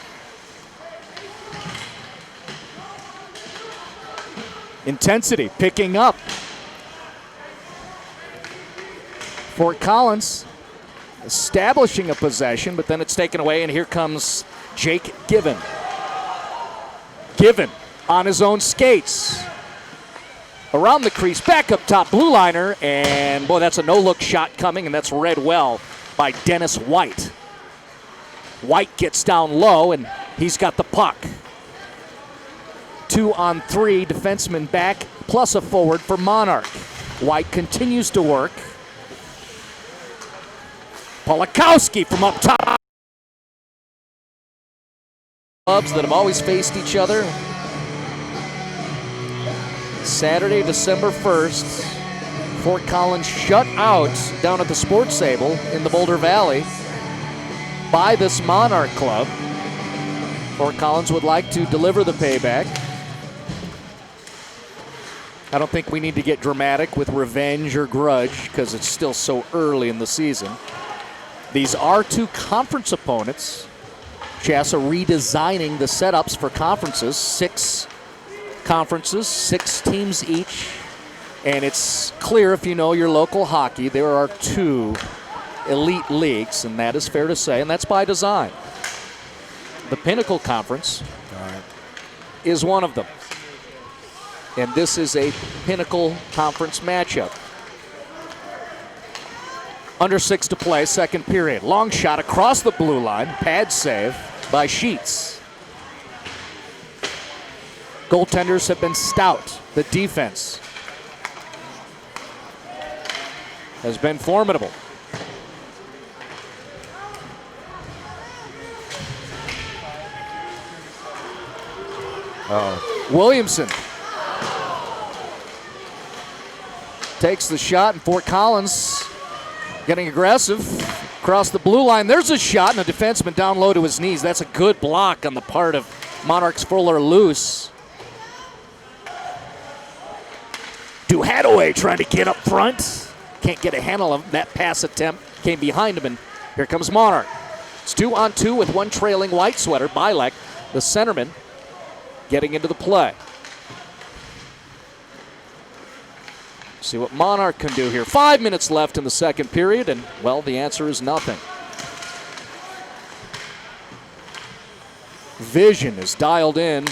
Intensity picking up. Fort Collins establishing a possession, but then it's taken away, and here comes Jake Given. Given on his own skates. Around the crease, back up top, blue liner, and boy, that's a no-look shot coming, and that's read well by Dennis White. White gets down low, and he's got the puck. 2-on-3, defenseman back, plus a forward for Monarch. White continues to work. Polakowski from up top. Clubs that have always faced each other. Saturday, December 1st, Fort Collins shut out down at the Sports Sable in the Boulder Valley by this Monarch club. Fort Collins would like to deliver the payback. I don't think we need to get dramatic with revenge or grudge because it's still so early in the season. These are two conference opponents. Haase redesigning the setups for conferences. 6 conferences, 6 teams each. And it's clear if you know your local hockey, there are 2 elite leagues, and that is fair to say, and that's by design. The Pinnacle Conference is one of them. And this is a Pinnacle Conference matchup. Under 6 to play, second period. Long shot across the blue line. Pad save by Sheets. Goaltenders have been stout. The defense has been formidable. Williamson takes the shot, and Fort Collins getting aggressive across the blue line. There's a shot, and a defenseman down low to his knees. That's a good block on the part of Monarch's Fuller Loose. Duhataway trying to get up front. Can't get a handle of that pass attempt. Came behind him, and here comes Monarch. It's 2-on-2 with one trailing white sweater. Bilek, the centerman, getting into the play. See what Monarch can do here. 5 minutes left in the second period, and, well, the answer is nothing. Vision is dialed in.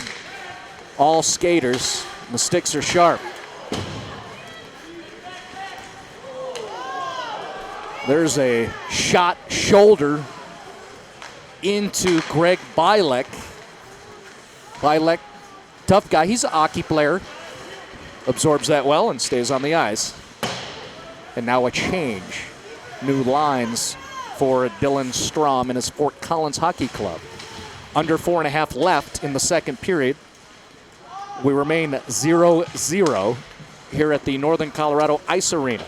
All skaters. The sticks are sharp. There's a shot shoulder into Greg Bilek. Bilek, tough guy. He's a hockey player. Absorbs that well and stays on the ice. And now a change. New lines for Dylan Strom and his Fort Collins Hockey Club. Under 4.5 left in the second period. We remain 0-0 here at the Northern Colorado Ice Arena.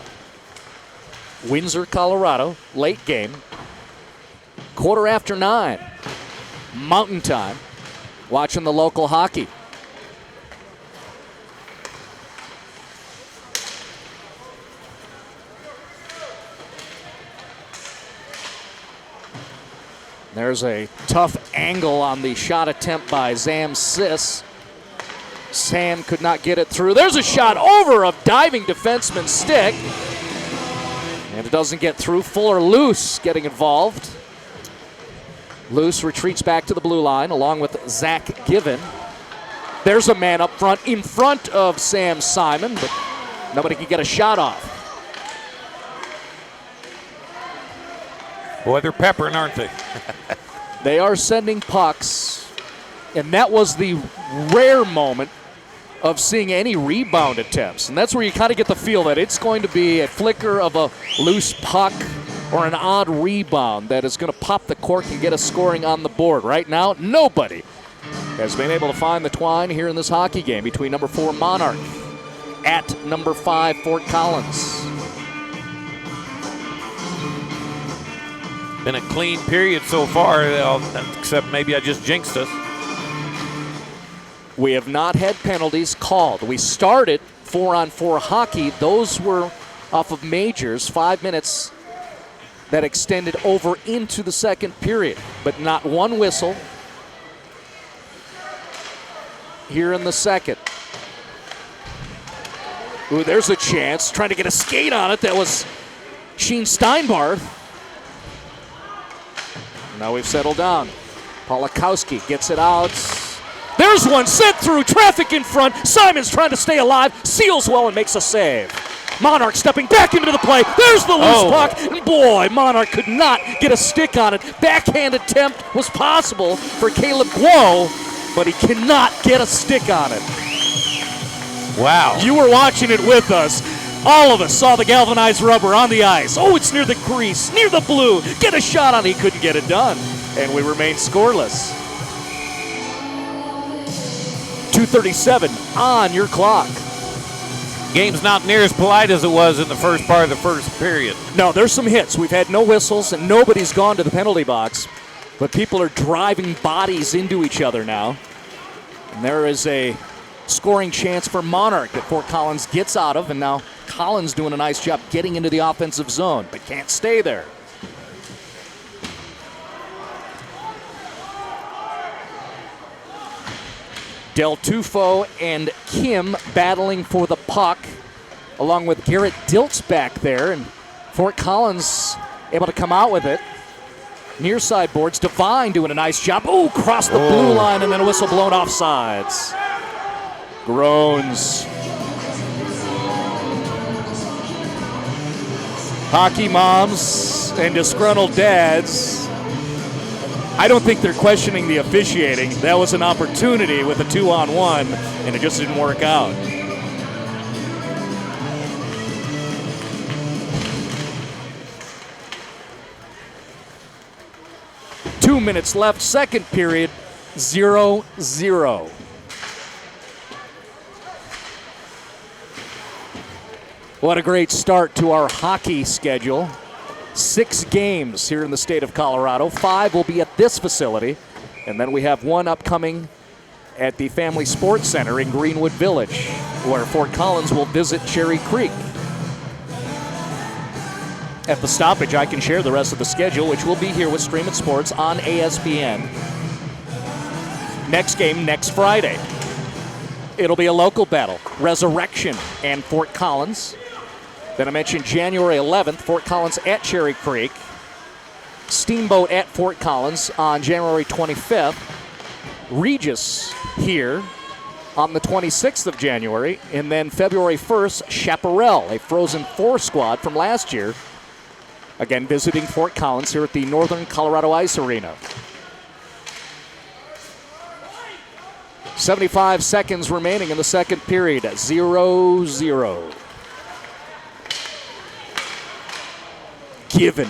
Windsor, Colorado, late game. 9:15, Mountain Time. Watching the local hockey. There's a tough angle on the shot attempt by Zam Sis. Sam could not get it through. There's a shot over a diving defenseman's stick. And it doesn't get through. Fuller Loose getting involved. Loose retreats back to the blue line along with Zach Given. There's a man up front in front of Sam Simon, but nobody can get a shot off. Boy, they're peppering, aren't they? They are sending pucks, and that was the rare moment of seeing any rebound attempts. And that's where you kind of get the feel that it's going to be a flicker of a loose puck or an odd rebound that is going to pop the cork and get us scoring on the board. Right now, nobody has been able to find the twine here in this hockey game between number 4 Monarch at number 5 Fort Collins. Been a clean period so far, except maybe I just jinxed us. We have not had penalties called. We started 4-on-4 hockey. Those were off of majors, 5 minutes that extended over into the second period, but not one whistle here in the second. Ooh, there's a chance. Trying to get a skate on it. That was Sheen Steinbarth. Now we've settled down. Polakowski gets it out. There's one sent through. Traffic in front. Simon's trying to stay alive. Seals well and makes a save. Monarch stepping back into the play. There's the loose puck. And boy, Monarch could not get a stick on it. Backhand attempt was possible for Caleb Guo, but he cannot get a stick on it. Wow. You were watching it with us. All of us saw the galvanized rubber on the ice. Oh, it's near the crease, near the blue. Get a shot on it. He couldn't get it done. And we remain scoreless. 2:37 on your clock. Game's not near as polite as it was in the first part of the first period. No, there's some hits. We've had no whistles, and nobody's gone to the penalty box. But people are driving bodies into each other now. And there is a scoring chance for Monarch that Fort Collins gets out of, and now Collins doing a nice job getting into the offensive zone, but can't stay there. Del Tufo and Kim battling for the puck, along with Garrett Diltz back there, and Fort Collins able to come out with it. Near side boards, Devine doing a nice job. Ooh, cross the blue line, and then a whistle blown off sides. Groans. Hockey moms and disgruntled dads, I don't think they're questioning the officiating. That was an opportunity with a 2-on-1, and it just didn't work out. Two minutes left, second period, 0-0. What a great start to our hockey schedule. 6 games here in the state of Colorado. 5 will be at this facility. And then we have one upcoming at the Family Sports Center in Greenwood Village, where Fort Collins will visit Cherry Creek. At the stoppage, I can share the rest of the schedule, which will be here with Stream It Sports on ASPN. Next game next Friday. It'll be a local battle. Resurrection and Fort Collins. Then I mentioned January 11th, Fort Collins at Cherry Creek. Steamboat at Fort Collins on January 25th. Regis here on the 26th of January. And then February 1st, Chaparral, a Frozen 4 squad from last year. Again, visiting Fort Collins here at the Northern Colorado Ice Arena. 75 seconds remaining in the second period, 0-0. Given.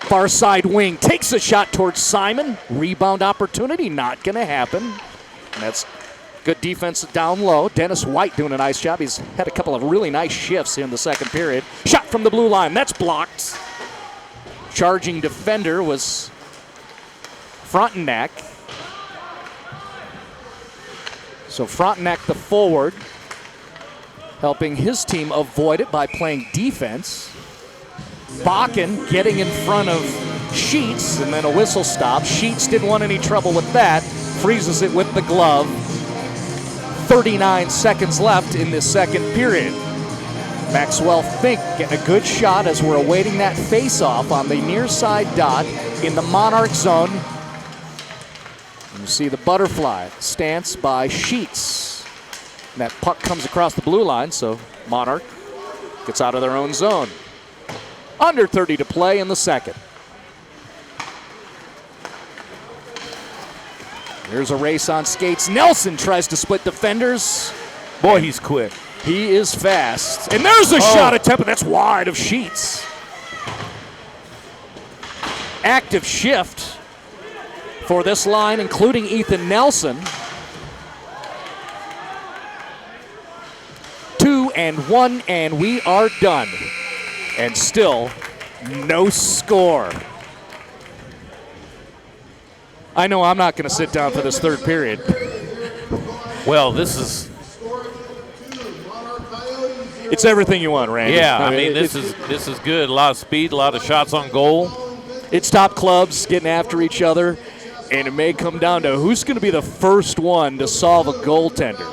Far side wing takes a shot towards Simon. Rebound opportunity, not going to happen. And that's good defense down low. Dennis White doing a nice job. He's had a couple of really nice shifts in the second period. Shot from the blue line, that's blocked. Charging defender was Frontenac. So Frontenac, the forward, helping his team avoid it by playing defense. Bakken getting in front of Sheets, and then a whistle stop. Sheets didn't want any trouble with that. Freezes it with the glove. 39 seconds left in this second period. Maxwell Fink getting a good shot as we're awaiting that face-off on the near side dot in the Monarch zone. And you see the butterfly stance by Sheets. And that puck comes across the blue line, so Monarch gets out of their own zone. Under 30 to play in the second. Here's a race on skates. Nelson tries to split defenders. Boy, he's quick. He is fast. And there's a shot attempt, and that's wide of Sheets. Active shift for this line, including Ethan Nelson. 2-1, and we are done. And still, no score. I know I'm not going to sit down for this third period. Well, this is... It's everything you want, Randy. Yeah, I mean, this is good. A lot of speed, a lot of shots on goal. It's top clubs getting after each other, and it may come down to who's going to be the first one to solve a goaltender.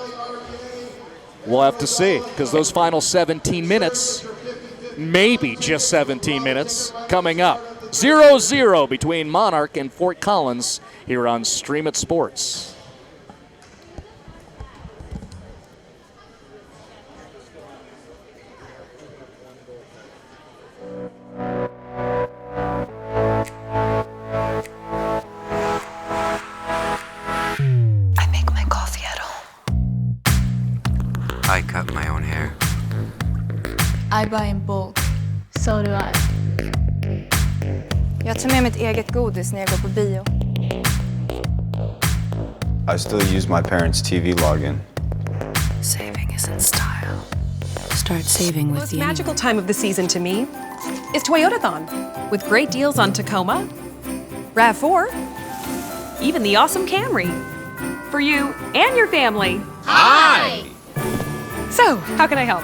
We'll have to see, because those final 17 minutes, maybe just 17 minutes, coming up. 0-0 between Monarch and Fort Collins here on Stream It Sports. I cut my own hair. I buy in bulk. So do I. Jag tar med mitt eget godis när jag går på bio. I still use my parents' TV login. Saving is in style. Start saving The with most the magical time of the season to me is Toyotathon, with great deals on Tacoma, RAV4, even the awesome Camry. For you and your family. Hi! So, how can I help?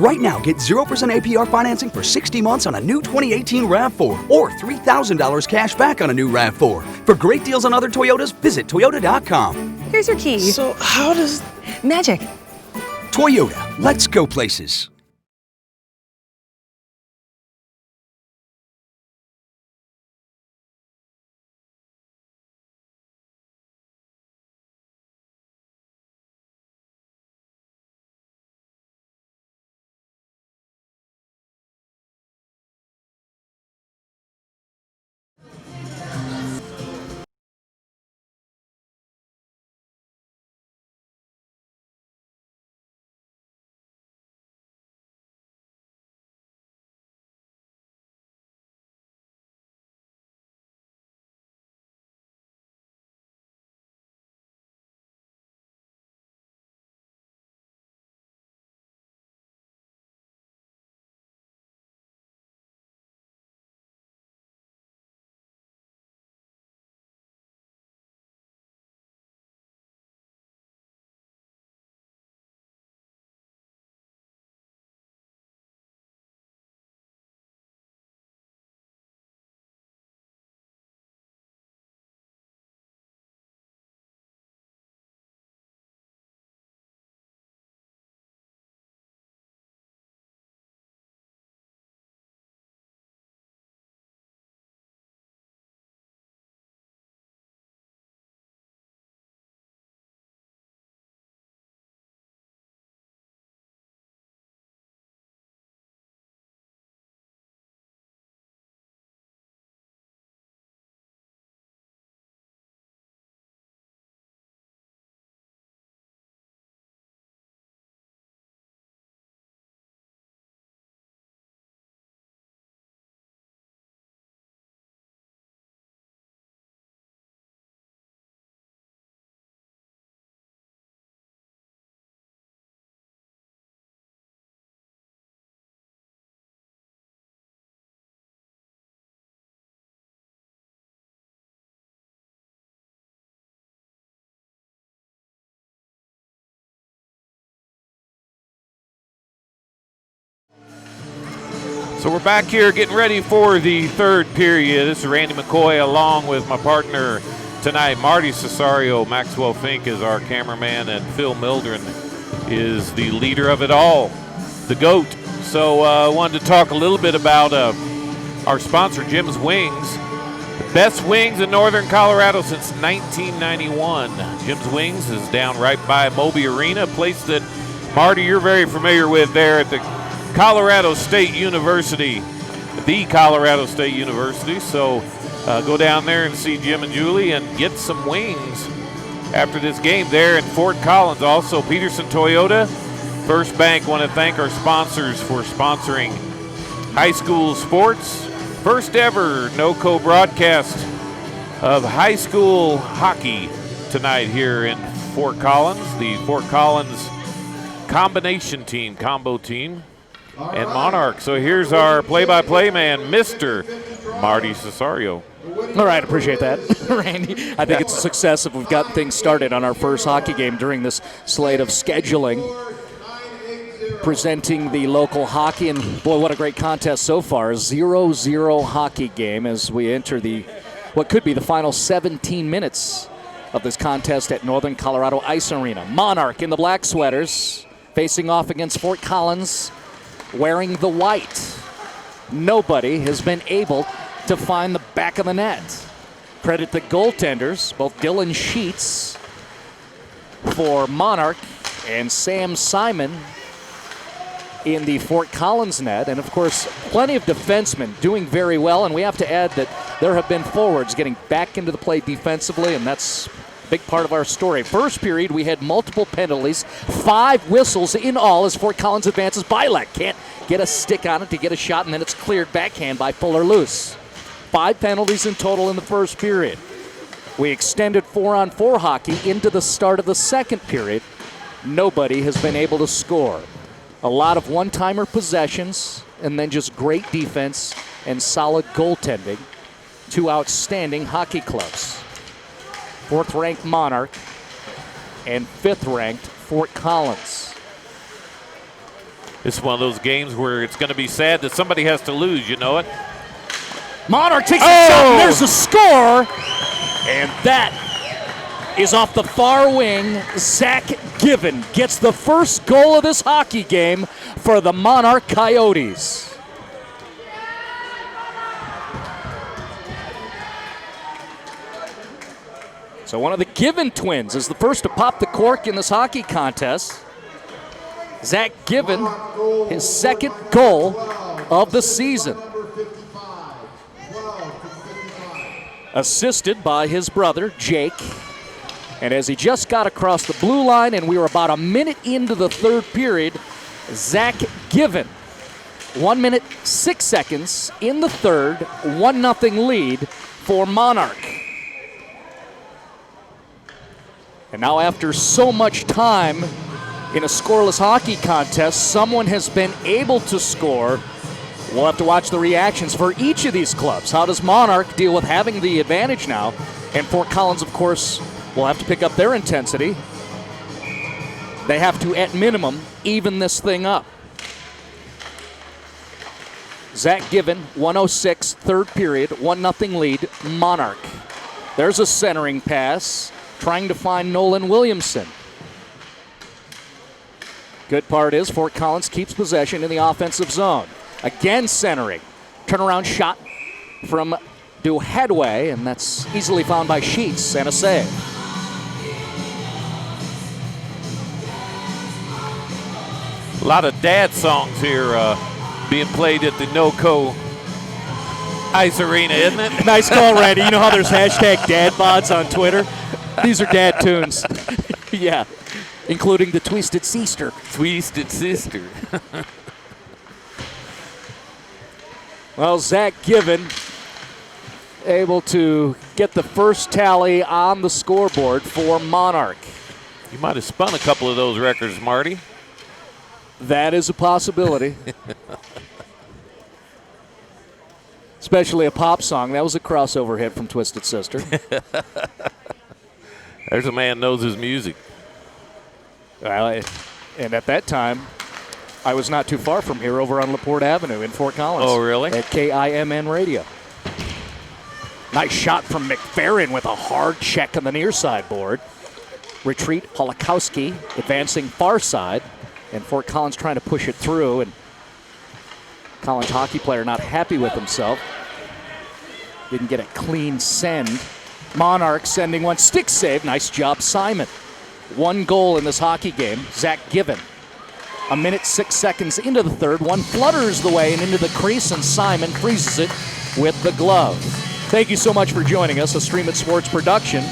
Right now, get 0% APR financing for 60 months on a new 2018 RAV4 or $3,000 cash back on a new RAV4. For great deals on other Toyotas, visit Toyota.com. Here's your key. So, how does... Magic. Toyota, let's go places. So we're back here getting ready for the third period. This is Randy McCoy along with my partner tonight, Marty Cesario. Maxwell Fink is our cameraman, and Phil Mildren is the leader of it all, the GOAT. So I wanted to talk a little bit about our sponsor, Jim's Wings. The best wings in northern Colorado since 1991. Jim's Wings is down right by Moby Arena, a place that, Marty, you're very familiar with there at the Colorado State University, the Colorado State University. So go down there and see Jim and Julie and get some wings after this game there in Fort Collins. Also, Pedersen Toyota, First Bank. Want to thank our sponsors for sponsoring high school sports. First ever NOCO broadcast of high school hockey tonight here in Fort Collins. The Fort Collins combination team, combo team, and Monarch. So here's our play-by-play man, Mr. Marty Cesario. All right, appreciate that, Randy. I think it's a success if we've got things started on our first hockey game during this slate of scheduling. Presenting the local hockey, and boy, what a great contest so far. 0-0 hockey game as we enter the what could be the final 17 minutes of this contest at Northern Colorado Ice Arena. Monarch in the black sweaters, facing off against Fort Collins wearing the white. Nobody has been able to find the back of the net. Credit the goaltenders, both Dylan Sheets for Monarch and Sam Simon in the Fort Collins net. And of course, plenty of defensemen doing very well. And we have to add that there have been forwards getting back into the play defensively, and that's a big part of our story. First period, we had multiple penalties, 5 whistles in all as Fort Collins advances. Bilek can't get a stick on it to get a shot, and then it's cleared backhand by Fuller Loose. 5 penalties in total in the first period. We extended 4-on-4 hockey into the start of the second period. Nobody has been able to score. A lot of one-timer possessions, and then just great defense and solid goaltending. 2 outstanding hockey clubs. 4th-ranked Monarch and 5th-ranked Fort Collins. This is one of those games where it's going to be sad that somebody has to lose, you know it? Monarch takes a shot, and there's a score, and that is off the far wing. Zach Given gets the first goal of this hockey game for the Monarch Coyotes. So one of the Given twins is the first to pop the cork in this hockey contest. Zach Given, his second goal of the season. Assisted by his brother, Jake. And as he just got across the blue line and we were about a minute into the third period, Zach Given, 1 minute, 6 seconds in the third, 1-0 lead for Monarch. And now after so much time in a scoreless hockey contest, someone has been able to score. We'll have to watch the reactions for each of these clubs. How does Monarch deal with having the advantage now? And Fort Collins, of course, will have to pick up their intensity. They have to, at minimum, even this thing up. Zach Given, 1:06, third period, 1-0 lead, Monarch. There's a centering pass, trying to find Nolan Williamson. Good part is Fort Collins keeps possession in the offensive zone. Again centering. Turnaround shot from Duhadway, and that's easily found by Sheets, and a save. A lot of dad songs here being played at the NOCO Ice Arena, isn't it? Nice call, Randy. You know how there's hashtag dad bods on Twitter? These are dad tunes. Yeah, including the Twisted Sister. Twisted Sister. Well, Zach Given able to get the first tally on the scoreboard for Monarch. You might have spun a couple of those records, Marty. That is a possibility. Especially a pop song. That was a crossover hit from Twisted Sister. There's a man knows his music. Well, and at that time, I was not too far from here over on LaPorte Avenue in Fort Collins. Oh, really? At KIMN Radio. Nice shot from McFerrin with a hard check on the near side board. Retreat, Holakowski advancing far side, and Fort Collins trying to push it through, and Collins hockey player not happy with himself. Didn't get a clean send. Monarch sending one, stick save. Nice job, Simon. 1 goal in this hockey game. Zach Given. A minute, 6 seconds into the third. One flutters the way and into the crease, and Simon freezes it with the glove. Thank you so much for joining us. A Stream It Sports production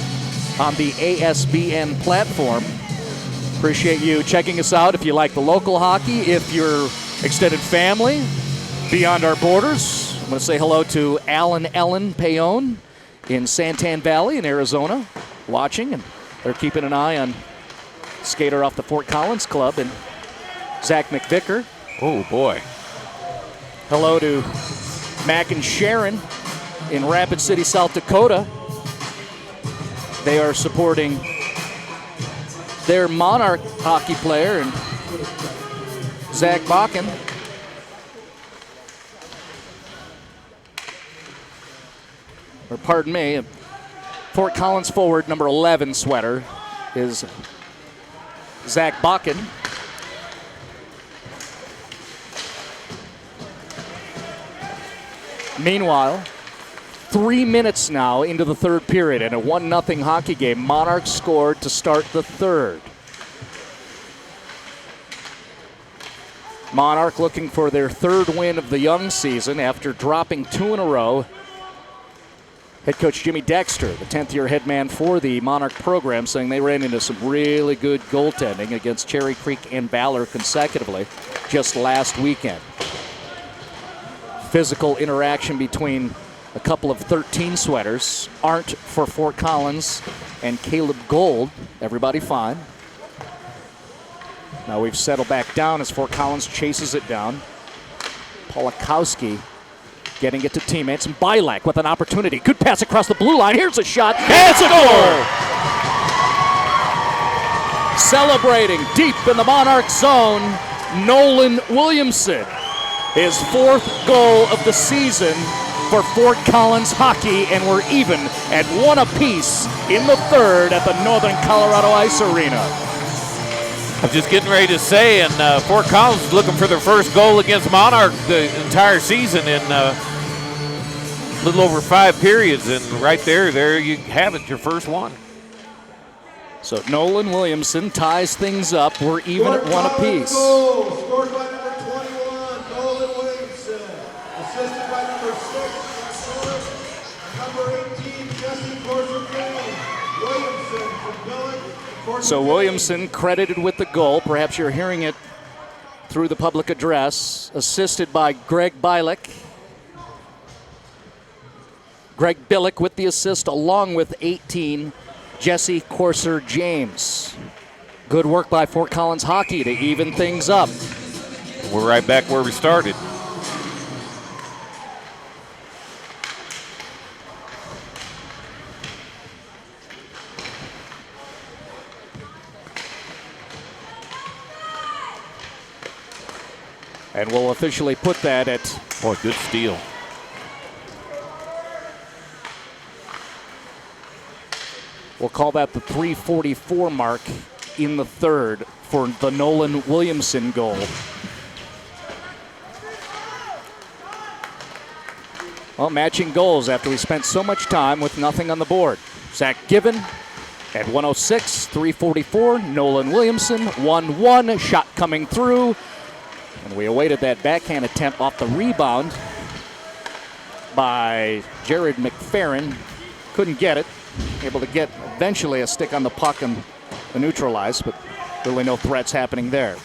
on the ASBN platform. Appreciate you checking us out if you like the local hockey, if you're extended family beyond our borders. I'm going to say hello to Alan Ellen Payon in Santan Valley in Arizona watching, and they're keeping an eye on skater off the Fort Collins club and Zach McVicker. Oh, boy. Hello to Mac and Sharon in Rapid City, South Dakota. They are supporting their Monarch hockey player and Zach Bakken. Or pardon me, Fort Collins forward number 11 sweater is Zach Bakken. Meanwhile, 3 minutes now into the third period and a 1-0 hockey game. Monarch scored to start the third. Monarch looking for their third win of the young season after dropping 2 in a row. Head coach Jimmy Dexter, the 10th-year head man for the Monarch program, saying they ran into some really good goaltending against Cherry Creek and Valor consecutively just last weekend. Physical interaction between a couple of 13 sweaters. Arndt for Fort Collins and Caleb Gold. Everybody fine. Now we've settled back down as Fort Collins chases it down. Polakowski getting it to teammates. And Bilek with an opportunity. Good pass across the blue line. Here's a shot. And it's a goal! Celebrating deep in the Monarch zone, Nolan Williamson. His 4th goal of the season for Fort Collins hockey, and we're even at 1 apiece in the third at the Northern Colorado Ice Arena. I'm just getting ready to say, and Fort Collins is looking for their first goal against Monarch the entire season in a little over 5 periods, and right there you have it, your first one. So Nolan Williamson ties things up. We're even at 1 apiece. Scored by number 21, Nolan Williamson. Assisted by number 6, number 18, Jesse Corser-Payne. Williamson from Billick. So Williamson credited with the goal. Perhaps you're hearing it through the public address. Assisted by Greg Bilek. Greg Billick with the assist along with 18, Jesse Corser-James. Good work by Fort Collins hockey to even things up. We're right back where we started. And we'll officially put that at... Boy, good steal. We'll call that the 3:44 mark in the third for the Nolan Williamson goal. Well, matching goals after we spent so much time with nothing on the board. Zach Given at 106, 3:44. Nolan Williamson, 1-1. Shot coming through. And we awaited that backhand attempt off the rebound by Jared McFerrin. Couldn't get it. Able to get eventually a stick on the puck and neutralize, but really no threats happening there.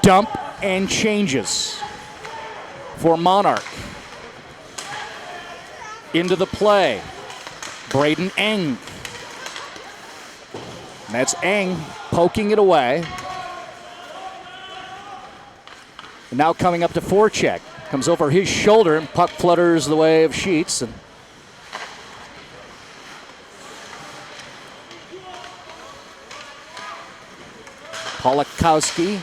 Dump and changes for Monarch. Into the play. Braden Eng. And that's Eng poking it away. And now coming up to forecheck. Comes over his shoulder and puck flutters the way of Sheets. And Polakowski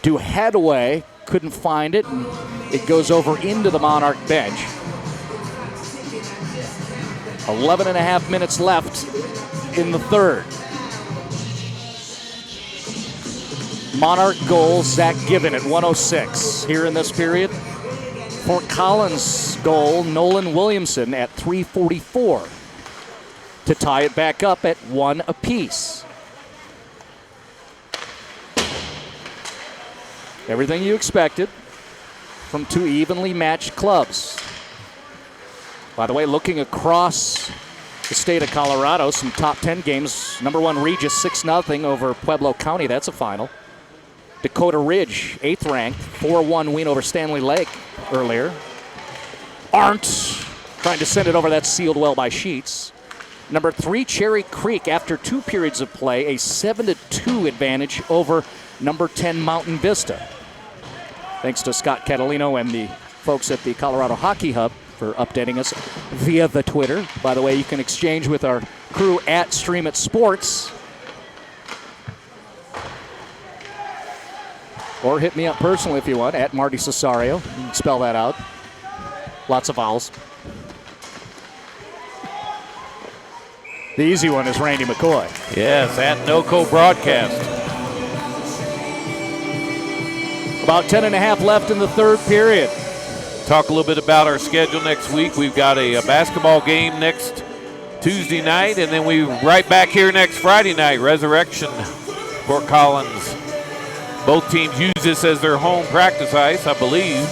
to Hadaway, couldn't find it, and it goes over into the Monarch bench. 11 and a half minutes left in the third. Monarch goal, Zach Given at 106 here in this period. Fort Collins goal, Nolan Williamson at 3:44 to tie it back up at 1 apiece. Everything you expected from two evenly matched clubs. By the way, looking across the state of Colorado, some top 10 games. Number 1 Regis 6-0 over Pueblo County. That's a final. Dakota Ridge, 8th ranked, 4-1 win over Stanley Lake earlier. Arndt trying to send it over. That's sealed well by Sheets. Number 3 Cherry Creek, after 2 periods of play, a 7-2 advantage over number 10 Mountain Vista. Thanks to Scott Catalino and the folks at the Colorado Hockey Hub for updating us via the Twitter. By the way, you can exchange with our crew at Stream It Sports. Or hit me up personally if you want, at Marty Cesario. You can spell that out. Lots of vowels. The easy one is Randy McCoy. Yes, at NoCo Broadcast. About 10.5 left in the third period. Talk a little bit about our schedule next week. We've got a basketball game next Tuesday night, and then we right back here next Friday night, Resurrection, Fort Collins. Both teams use this as their home practice ice, I believe.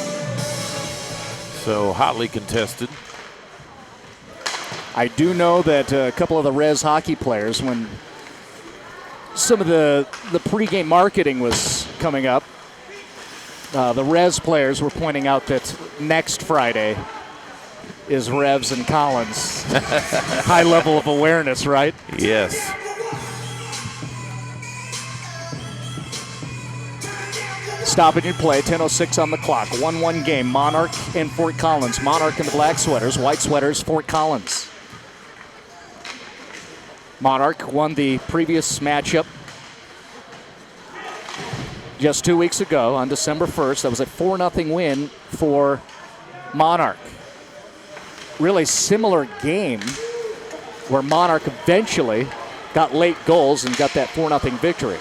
So hotly contested. I do know that a couple of the Res hockey players, when some of the pregame marketing was coming up, the Res players were pointing out that next Friday is Revs and Collins. High level of awareness, right? Yes. Stoppage in play, 10:06 on the clock. 1-1 game, Monarch and Fort Collins. Monarch in the black sweaters, white sweaters, Fort Collins. Monarch won the previous matchup just 2 weeks ago on December 1st. That was a 4-0 win for Monarch. Really similar game where Monarch eventually got late goals and got that 4-0 victory.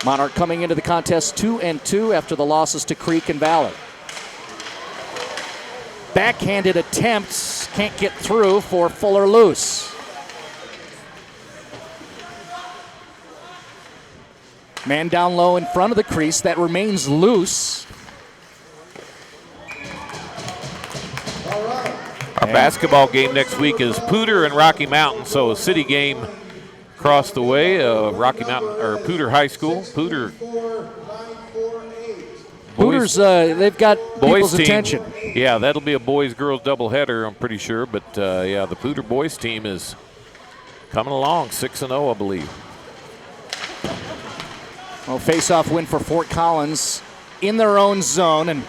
Monarch coming into the contest 2-2 after the losses to Creek and Valley. Backhanded attempts can't get through for Fuller Loose. Man down low in front of the crease. That remains loose. Our basketball game next week is Poudre and Rocky Mountain, so a city game across the way of Rocky Mountain or Poudre High School. Poudre's they've got people's team, attention. Yeah, that'll be a boys-girls doubleheader, I'm pretty sure. But yeah, the Poudre boys team is coming along, 6-0, I believe. Well, face-off win for Fort Collins in their own zone, and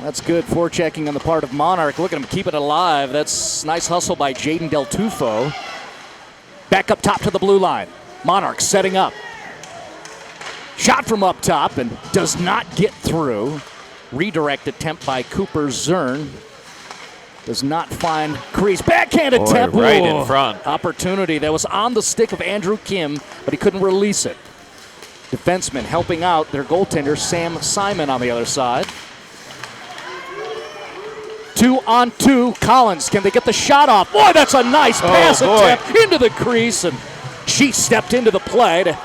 that's good forechecking on the part of Monarch. Look at him keep it alive. That's nice hustle by Jaden Del Tufo. Back up top to the blue line. Monarch setting up. Shot from up top and does not get through. Redirect attempt by Cooper Zern. Does not find crease. Backhand attempt. Right in front. Opportunity that was on the stick of Andrew Kim, but he couldn't release it. Defenseman helping out their goaltender, Sam Simon, on the other side. 2-on-2, Collins. Can they get the shot off? Boy, that's a nice pass attempt into the crease, and she stepped into the play to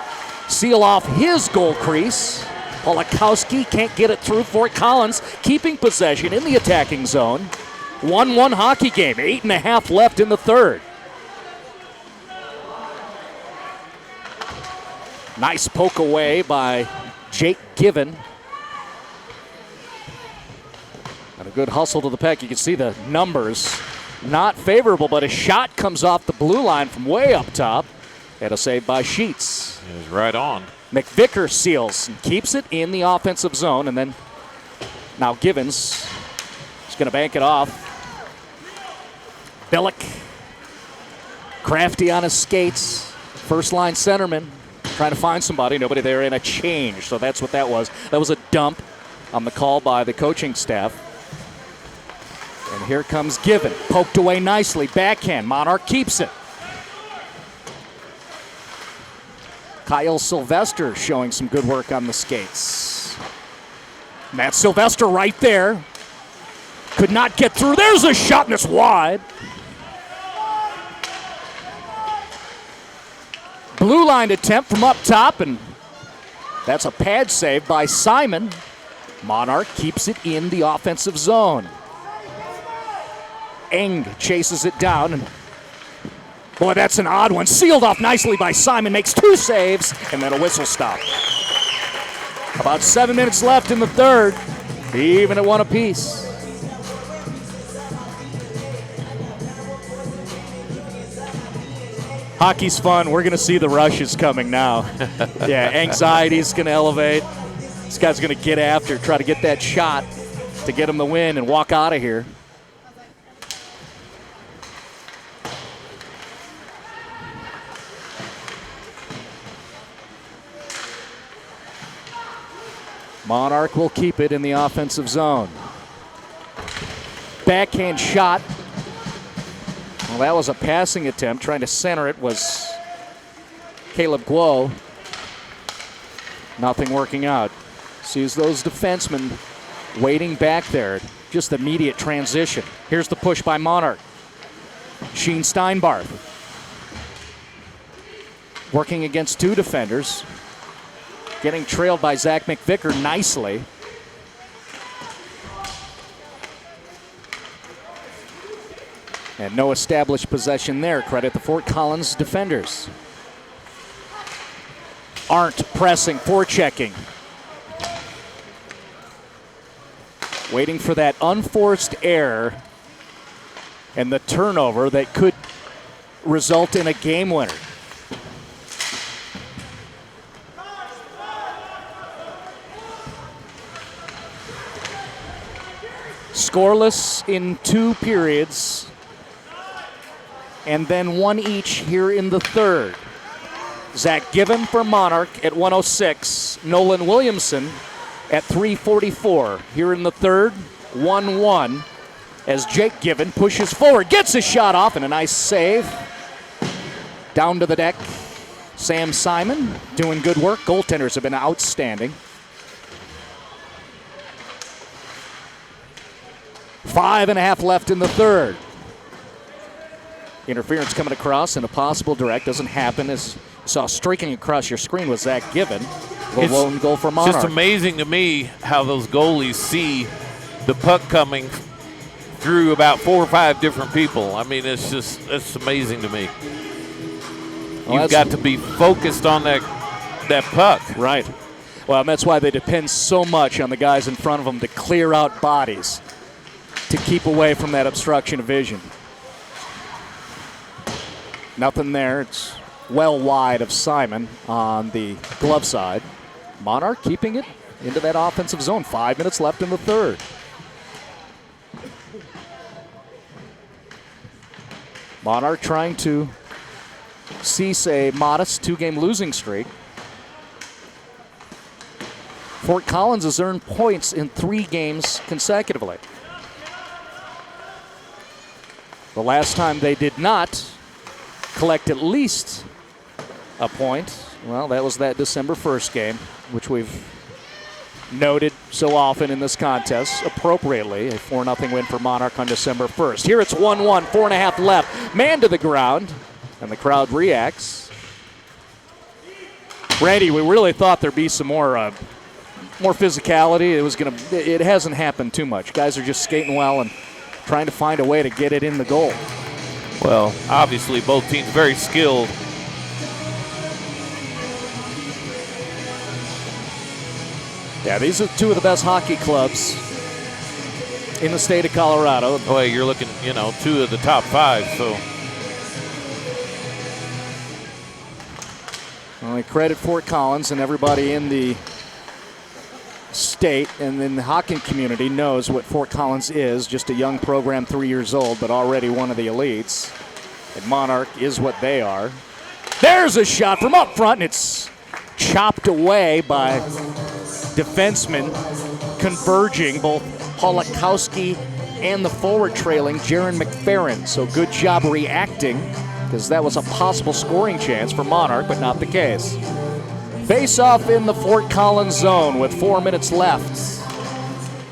seal off his goal crease. Polakowski can't get it through. Fort Collins keeping possession in the attacking zone. 1-1 hockey game, 8.5 left in the third. Nice poke away by Jake Given. And a good hustle to the peck. You can see the numbers not favorable, but a shot comes off the blue line from way up top. And a save by Sheets. It was right on. McVicker seals and keeps it in the offensive zone. And then now Givens is going to bank it off. Billick. Crafty on his skates. First line centerman. Trying to find somebody. Nobody there in a change. So that's what that was. That was a dump on the call by the coaching staff. And here comes Given. Poked away nicely. Backhand. Monarch keeps it. Kyle Sylvester showing some good work on the skates. Matt Sylvester right there. Could not get through. There's a shot and it's wide. Blue line attempt from up top, and that's a pad save by Simon. Monarch keeps it in the offensive zone. Eng chases it down, and boy, that's an odd one. Sealed off nicely by Simon, makes 2 saves, and then a whistle stop. About 7 minutes left in the third, even at 1 apiece. Hockey's fun. We're going to see the rushes coming now. Yeah, anxiety's going to elevate. This guy's going to get after, try to get that shot to get him the win and walk out of here. Monarch will keep it in the offensive zone. Backhand shot. Well, that was a passing attempt. Trying to center it was Caleb Guo. Nothing working out. Sees those defensemen waiting back there. Just immediate transition. Here's the push by Monarch. Sheen Steinbarth working against two defenders. Getting trailed by Zach McVicker nicely. And no established possession there. Credit the Fort Collins defenders. Aren't pressing, forechecking. Waiting for that unforced error and the turnover that could result in a game winner. Scoreless in 2 periods, and then 1 each here in the third. Zach Given for Monarch at 1:06. Nolan Williamson at 3:44. Here in the third, 1-1. As Jake Given pushes forward, gets a shot off, and a nice save. Down to the deck, Sam Simon doing good work. Goaltenders have been outstanding. 5.5 left in the third. Interference coming across and a possible direct. Doesn't happen. As you saw streaking across your screen was Zach Given. The lone goal for Monarch. It's just amazing to me how those goalies see the puck coming through about 4 or 5 different people. I mean, it's amazing to me. Well, you've got to be focused on that puck. Right. Well, and that's why they depend so much on the guys in front of them to clear out bodies to keep away from that obstruction of vision. Nothing there. It's well wide of Simon on the glove side. Monarch keeping it into that offensive zone. 5 minutes left in the third. Monarch trying to cease a modest 2-game losing streak. Fort Collins has earned points in 3 games consecutively. The last time they did not collect at least a point, well, that was that December 1st game, which we've noted so often in this contest, appropriately, a 4-0 win for Monarch on December 1st. Here it's 1-1, 4.5 left. Man to the ground, and the crowd reacts. Randy, we really thought there'd be some more physicality. It hasn't happened too much. Guys are just skating well and trying to find a way to get it in the goal. Well, obviously both teams very skilled. Yeah, these are 2 of the best hockey clubs in the state of Colorado. Boy, you're looking, 2 of the top 5, so. Well, I credit Fort Collins, and everybody in the state and in the hockey community knows what Fort Collins is. Just a young program, 3 years old, but already one of the elites. And Monarch is what they are. There's a shot from up front, and it's chopped away by defensemen converging, both Polakowski and the forward trailing Jaron McFerrin. So good job reacting, because that was a possible scoring chance for Monarch, but not the case. Face-off in the Fort Collins zone with 4 minutes left.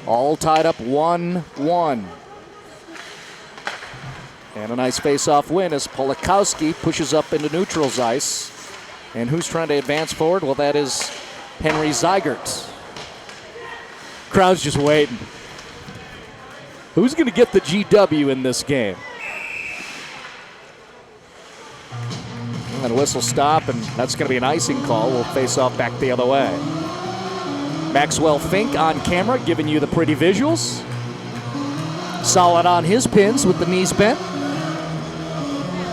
All tied up 1-1. And a nice face-off win as Polakowski pushes up into neutral's ice. And who's trying to advance forward? Well, that is Henry Zeigert. Crowd's just waiting. Who's going to get the GW in this game? And whistle stop, and that's going to be an icing call. We'll face off back the other way. Maxwell Fink on camera, giving you the pretty visuals. Solid on his pins with the knees bent.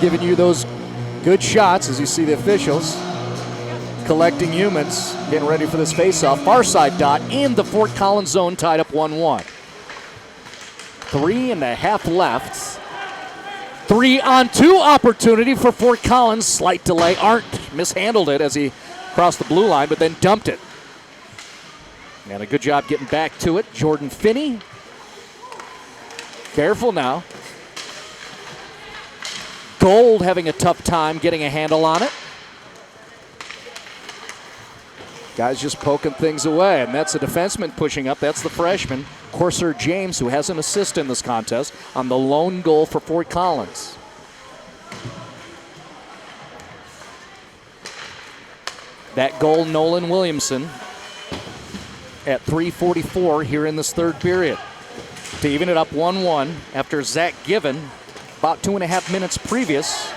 Giving you those good shots as you see the officials collecting humans, getting ready for this face-off. Far side dot in the Fort Collins zone, tied up 1-1. 3.5 left. 3-on-2 opportunity for Fort Collins. Slight delay. Arndt mishandled it as he crossed the blue line, but then dumped it. And a good job getting back to it. Jordan Finney. Careful now. Gold having a tough time getting a handle on it. Guys just poking things away, and that's the defenseman pushing up. That's the freshman, Corsair James, who has an assist in this contest on the lone goal for Fort Collins. That goal, Nolan Williamson, at 3:44 here in this third period, to even it up 1-1 after Zach Given, about 2.5 minutes previous,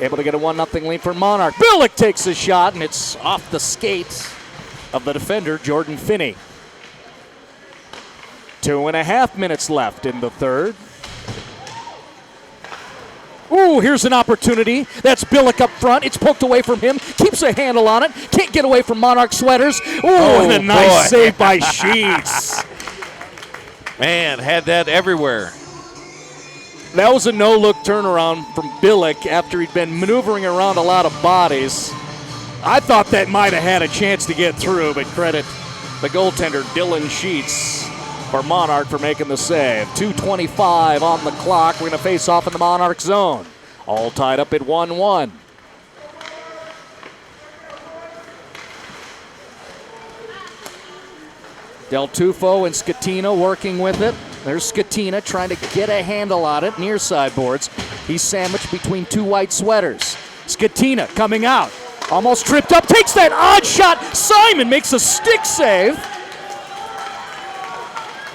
able to get a 1-0 lead for Monarch. Billick takes a shot, and it's off the skates of the defender, Jordan Finney. 2.5 minutes left in the third. Ooh, here's an opportunity. That's Billick up front. It's poked away from him. Keeps a handle on it. Can't get away from Monarch sweaters. Ooh, and a nice save by Sheets. Man, had that everywhere. That was a no-look turnaround from Billick after he'd been maneuvering around a lot of bodies. I thought that might have had a chance to get through, but credit the goaltender, Dylan Sheets, for Monarch for making the save. 2:25 on the clock. We're going to face off in the Monarch zone. All tied up at 1-1. Del Tufo and Scatina working with it. There's Scatina trying to get a handle on it near sideboards. He's sandwiched between two white sweaters. Scatina coming out. Almost tripped up. Takes that odd shot. Simon makes a stick save.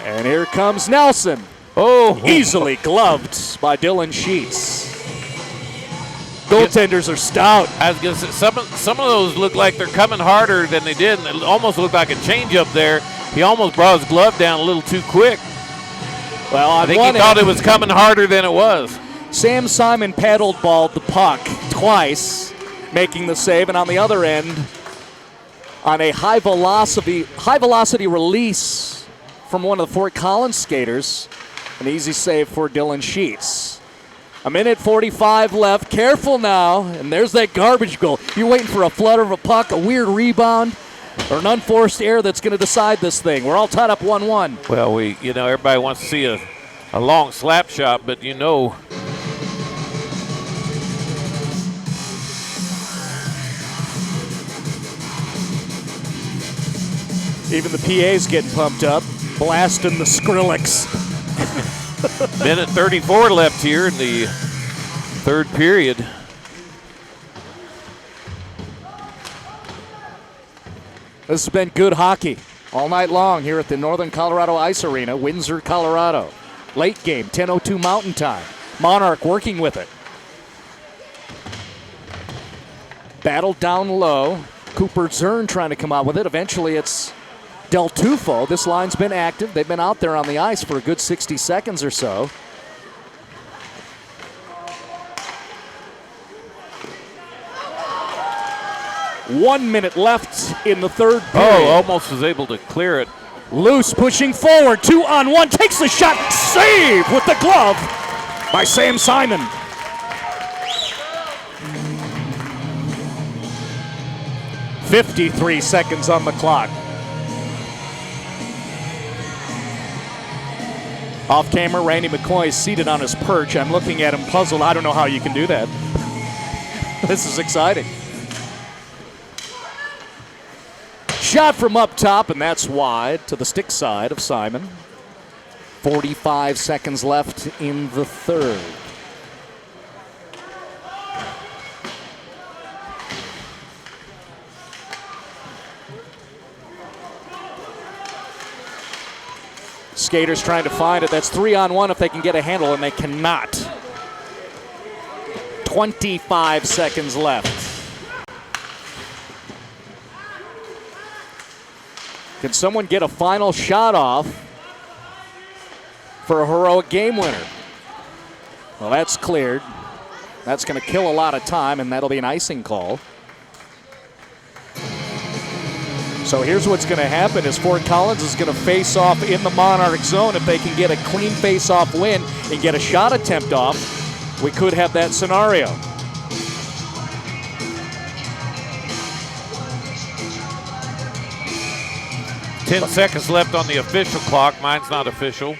And here comes Nelson. Oh, easily gloved by Dylan Sheets. Goaltenders are stout. I was going to say, some of those look like they're coming harder than they did. It almost looked like a changeup there. He almost brought his glove down a little too quick. Well, I think he thought it was coming harder than it was. Sam Simon paddled balled the puck twice, making the save, and on the other end, on a high velocity release from one of the Fort Collins skaters, an easy save for Dylan Sheets. 1:45 left. Careful now, and there's that garbage goal. You're waiting for a flutter of a puck, a weird rebound, or an unforced error that's going to decide this thing. We're all tied up 1-1. Well, everybody wants to see a long slap shot, but even the PA's getting pumped up, blasting the Skrillex. Minute 34 left here in the third period. This has been good hockey all night long here at the Northern Colorado Ice Arena, Windsor, Colorado. Late game, 10:02 Mountain Time. Monarch working with it. Battle down low. Cooper Zern trying to come out with it. Eventually it's Del Tufo. This line's been active. They've been out there on the ice for a good 60 seconds or so. One minute left in the third period. Oh, almost was able to clear it. Loose pushing forward, 2-on-1, takes the shot, save with the glove by Sam Simon. .53 seconds on the clock. Off camera, Randy McCoy is seated on his perch. I'm looking at him puzzled. I don't know how you can do that. This is exciting. Shot from up top, and that's wide to the stick side of Simon. 45 seconds left in the third. Skaters trying to find it. That's 3-on-1 if they can get a handle, and they cannot. 25 seconds left. Can someone get a final shot off for a heroic game winner? Well, that's cleared. That's going to kill a lot of time, and that'll be an icing call. So here's what's going to happen is Fort Collins is going to face off in the Monarch zone. If they can get a clean face-off win and get a shot attempt off, we could have that scenario. Ten seconds left on the official clock. Mine's not official.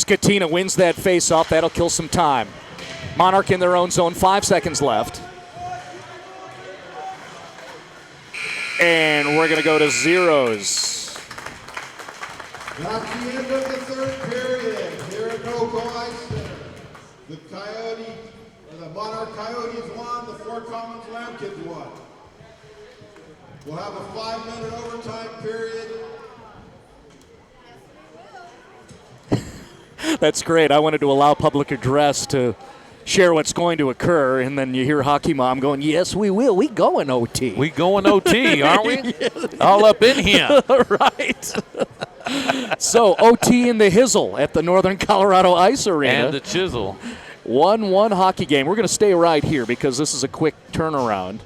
Skatina wins that faceoff. That'll kill some time. Monarch in their own zone, 5 seconds left. And we're going to go to zeros. That's the end of the third period here at McCoy Ice Center. The Monarch Coyotes won, the Fort Collins Lambkins won. We'll have a 5-minute overtime period. That's great. I wanted to allow public address to share what's going to occur, and then you hear Hockey Mom going, yes, we will. We go in OT. We go in OT, aren't we? All up in here. Right. So, OT in the Hizzle at the Northern Colorado Ice Arena. And the Chisel. 1-1 hockey game. We're going to stay right here because this is a quick turnaround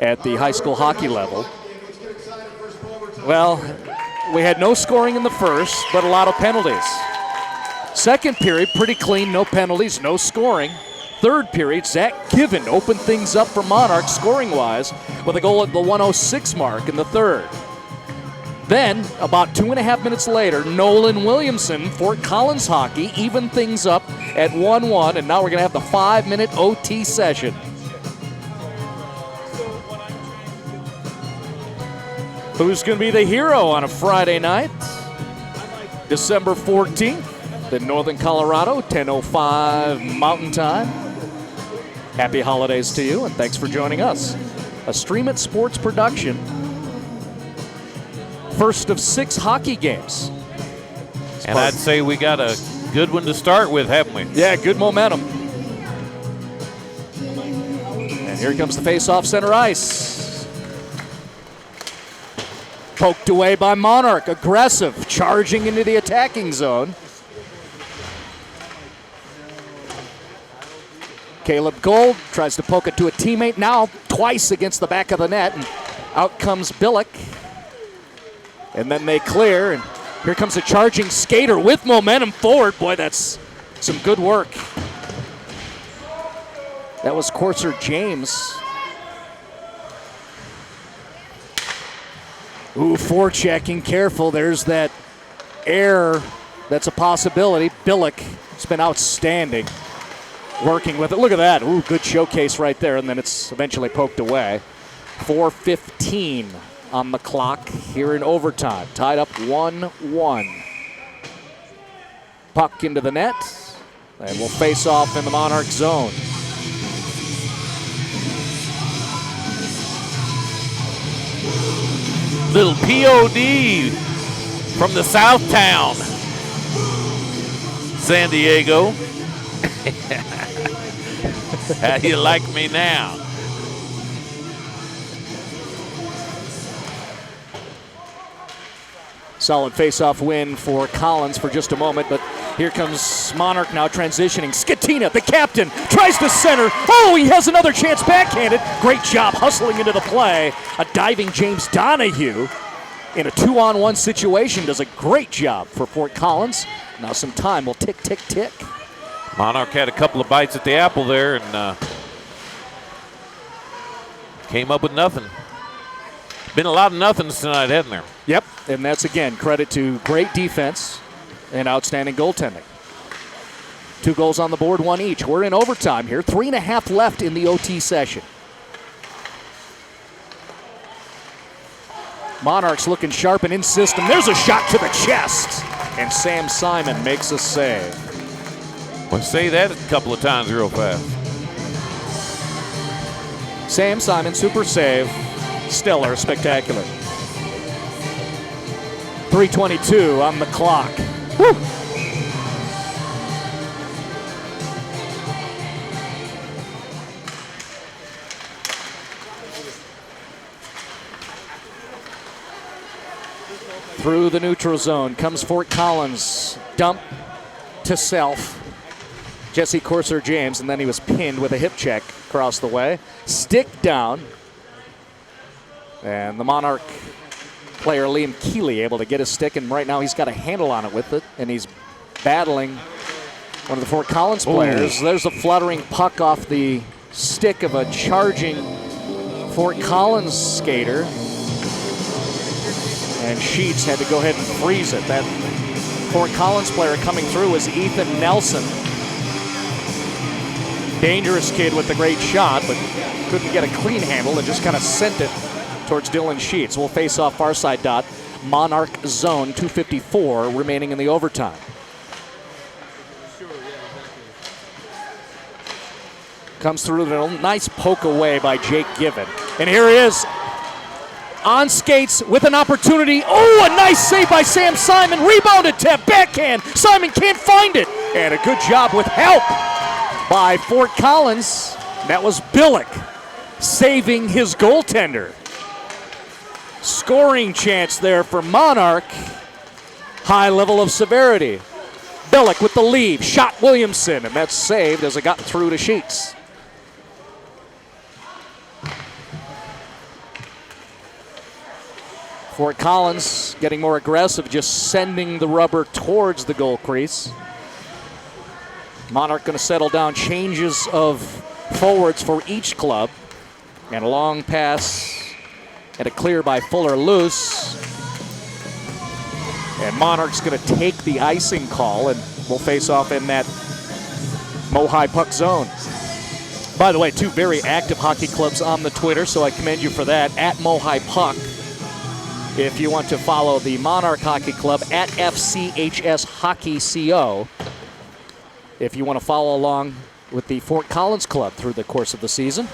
at the high school hockey level. Well, we had no scoring in the first, but a lot of penalties. Second period, pretty clean, no penalties, no scoring. Third period, Zach Given opened things up for Monarch scoring-wise with a goal at the 1:06 mark in the third. Then, about 2.5 minutes later, Nolan Williamson, Fort Collins hockey, evened things up at 1-1, and now we're going to have the 5-minute OT session. Who's going to be the hero on a Friday night? December 14th in Northern Colorado, 10:05 Mountain Time. Happy holidays to you, and thanks for joining us. A Stream It Sports production. First of 6 hockey games. And I'd say we got a good one to start with, haven't we? Yeah, good momentum. And here comes the face-off center ice. Poked away by Monarch. Aggressive, charging into the attacking zone. Caleb Gold tries to poke it to a teammate. Now twice against the back of the net. And out comes Billick. And then they clear, and here comes a charging skater with momentum forward. Boy, that's some good work. That was Courser James. Ooh, forechecking, careful. There's that error that's a possibility. Billick has been outstanding working with it. Look at that. Ooh, good showcase right there, and then it's eventually poked away. 4:15 on the clock here in overtime. Tied up 1-1. Puck into the net, and we'll face off in the Monarch zone. Little POD from the South Town, San Diego. How do you like me now? Solid face-off win for Collins for just a moment, but here comes Monarch now transitioning. Skatina, the captain, tries to center. Oh, he has another chance backhanded. Great job hustling into the play. A diving James Donahue in a 2-on-1 situation does a great job for Fort Collins. Now some time will tick, tick, tick. Monarch had a couple of bites at the apple there and came up with nothing. Been a lot of nothings tonight, hasn't there? Yep, and that's, again, credit to great defense and outstanding goaltending. 2 goals on the board, 1 each. We're in overtime here. 3.5 left in the OT session. Monarchs looking sharp and in system. There's a shot to the chest, and Sam Simon makes a save. Well, say that a couple of times real fast. Sam Simon, super save. Stellar, spectacular. 3:22 on the clock. Woo! Through the neutral zone comes Fort Collins. Dump to self. Jesse Courser James, and then he was pinned with a hip check across the way. Stick down. And the Monarch player, Liam Keeley, able to get his stick, and right now he's got a handle on it with it, and he's battling one of the Fort Collins players. Ooh. There's a fluttering puck off the stick of a charging Fort Collins skater. And Sheets had to go ahead and freeze it. That Fort Collins player coming through is Ethan Nelson. Dangerous kid with a great shot, but couldn't get a clean handle and just kind of sent it towards Dylan Sheets. We'll face off far side dot. Monarch zone, 2:54 remaining in the overtime. Comes through with a nice poke away by Jake Given. And here he is on skates with an opportunity. Oh, a nice save by Sam Simon. Rebounded tap, backhand. Simon can't find it. And a good job with help by Fort Collins. That was Billick saving his goaltender. Scoring chance there for Monarch. High level of severity. Billick with the lead. Shot Williamson, and that's saved as it got through to Sheets. Fort Collins getting more aggressive, just sending the rubber towards the goal crease. Monarch going to settle down. Changes of forwards for each club. And a long pass and a clear by Fuller loose. And Monarch's going to take the icing call, and we'll face off in that Mohai puck zone. By the way, two very active hockey clubs on the Twitter, so I commend you for that. At Mohai Puck, if you want to follow the Monarch Hockey Club, at FCHS Hockey CO, if you want to follow along with the Fort Collins Club through the course of the season.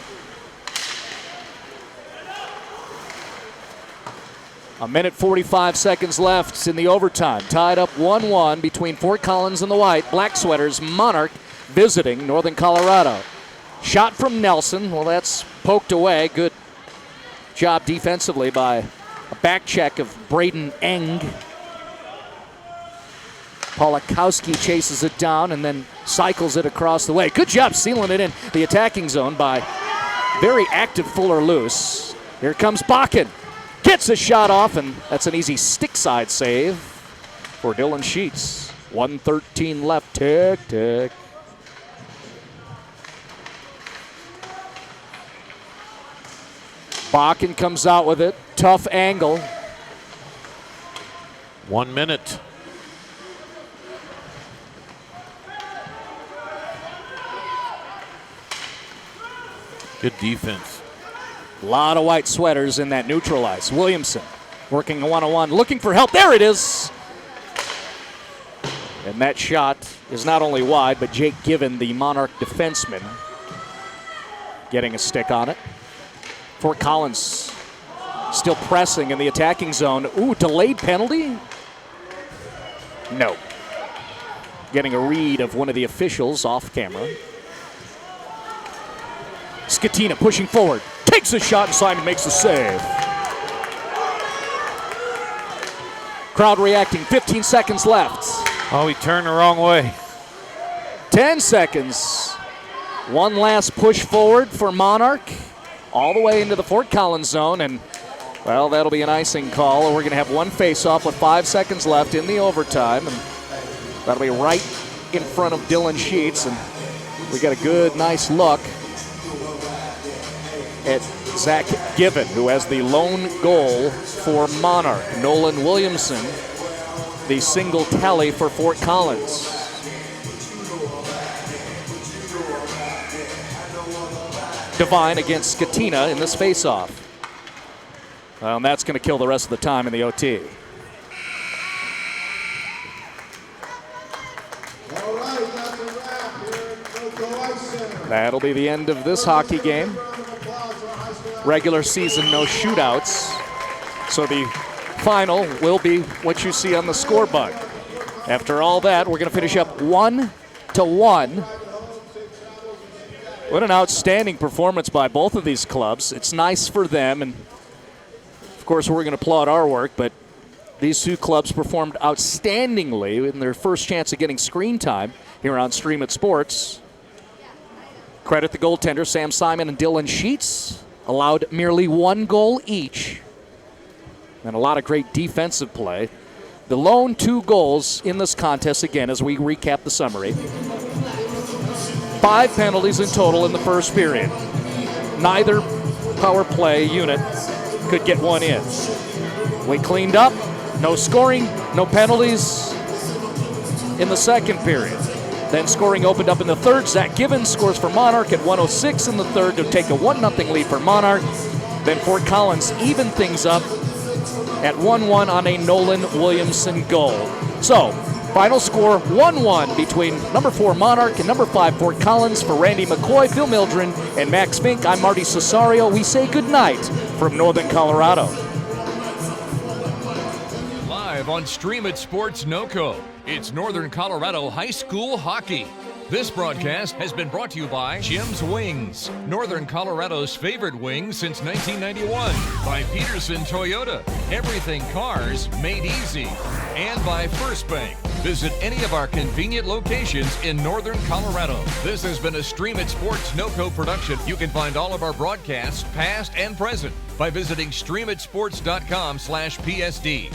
A minute 45 seconds left in the overtime. Tied up 1-1 between Fort Collins and the White. Black Sweaters, Monarch visiting Northern Colorado. Shot from Nelson. Well, that's poked away. Good job defensively by a back check of Braden Eng. Polakowski chases it down and then cycles it across the way. Good job sealing it in the attacking zone by very active Fuller Loose. Here comes Bakken. Gets a shot off, and that's an easy stick side save for Dylan Sheets. 1:13 left. Tick, tick. Bakken comes out with it. Tough angle. 1 minute. Good defense. A lot of white sweaters in that neutral ice. Williamson working a one-on-one, looking for help. There it is. And that shot is not only wide, but Jake Given, the Monarch defenseman, getting a stick on it. Fort Collins still pressing in the attacking zone. Ooh, delayed penalty? No. Getting a read of one of the officials off camera. Skatina pushing forward. Takes a shot and Simon makes the save. Crowd reacting, 15 seconds left. Oh, he turned the wrong way. 10 seconds. One last push forward for Monarch. All the way into the Fort Collins zone, and, well, that'll be an icing call. We're going to have one face-off with 5 seconds left in the overtime, and that'll be right in front of Dylan Sheets, and we got a good, nice look at Zach Given, who has the lone goal for Monarch. Nolan Williamson, the single tally for Fort Collins. Devine against Skatina in this face-off. And that's going to kill the rest of the time in the OT. That'll be the end of this hockey game. Regular season, no shootouts. So the final will be what you see on the scoreboard. After all that, we're going to finish up 1-1. What an outstanding performance by both of these clubs. It's nice for them, and of course we're going to applaud our work, but these two clubs performed outstandingly in their first chance of getting screen time here on Stream It Sports. Credit the goaltender, Sam Simon and Dylan Sheets. Allowed merely one goal each. And a lot of great defensive play. The lone 2 goals in this contest, again, as we recap the summary. 5 penalties in total in the first period. Neither power play unit could get one in. We cleaned up, no scoring, no penalties. in the second period. Then scoring opened up in the third. Zach Gibbons scores for Monarch at 1:06 in the third to take a 1-0 lead for Monarch. Then Fort Collins evened things up at 1-1 on a Nolan Williamson goal. So, final score 1-1 between number 4 Monarch and number 5 Fort Collins. For Randy McCoy, Phil Mildren, and Max Fink, I'm Marty Cesario. We say goodnight from Northern Colorado. Live on Stream It Sports NoCo, it's Northern Colorado High School Hockey. This broadcast has been brought to you by Jim's Wings, Northern Colorado's favorite wings since 1991. By Pedersen Toyota, everything cars made easy. And by First Bank. Visit any of our convenient locations in Northern Colorado. This has been a Stream It Sports NoCo production. You can find all of our broadcasts, past and present, by visiting streamitsports.com/PSD.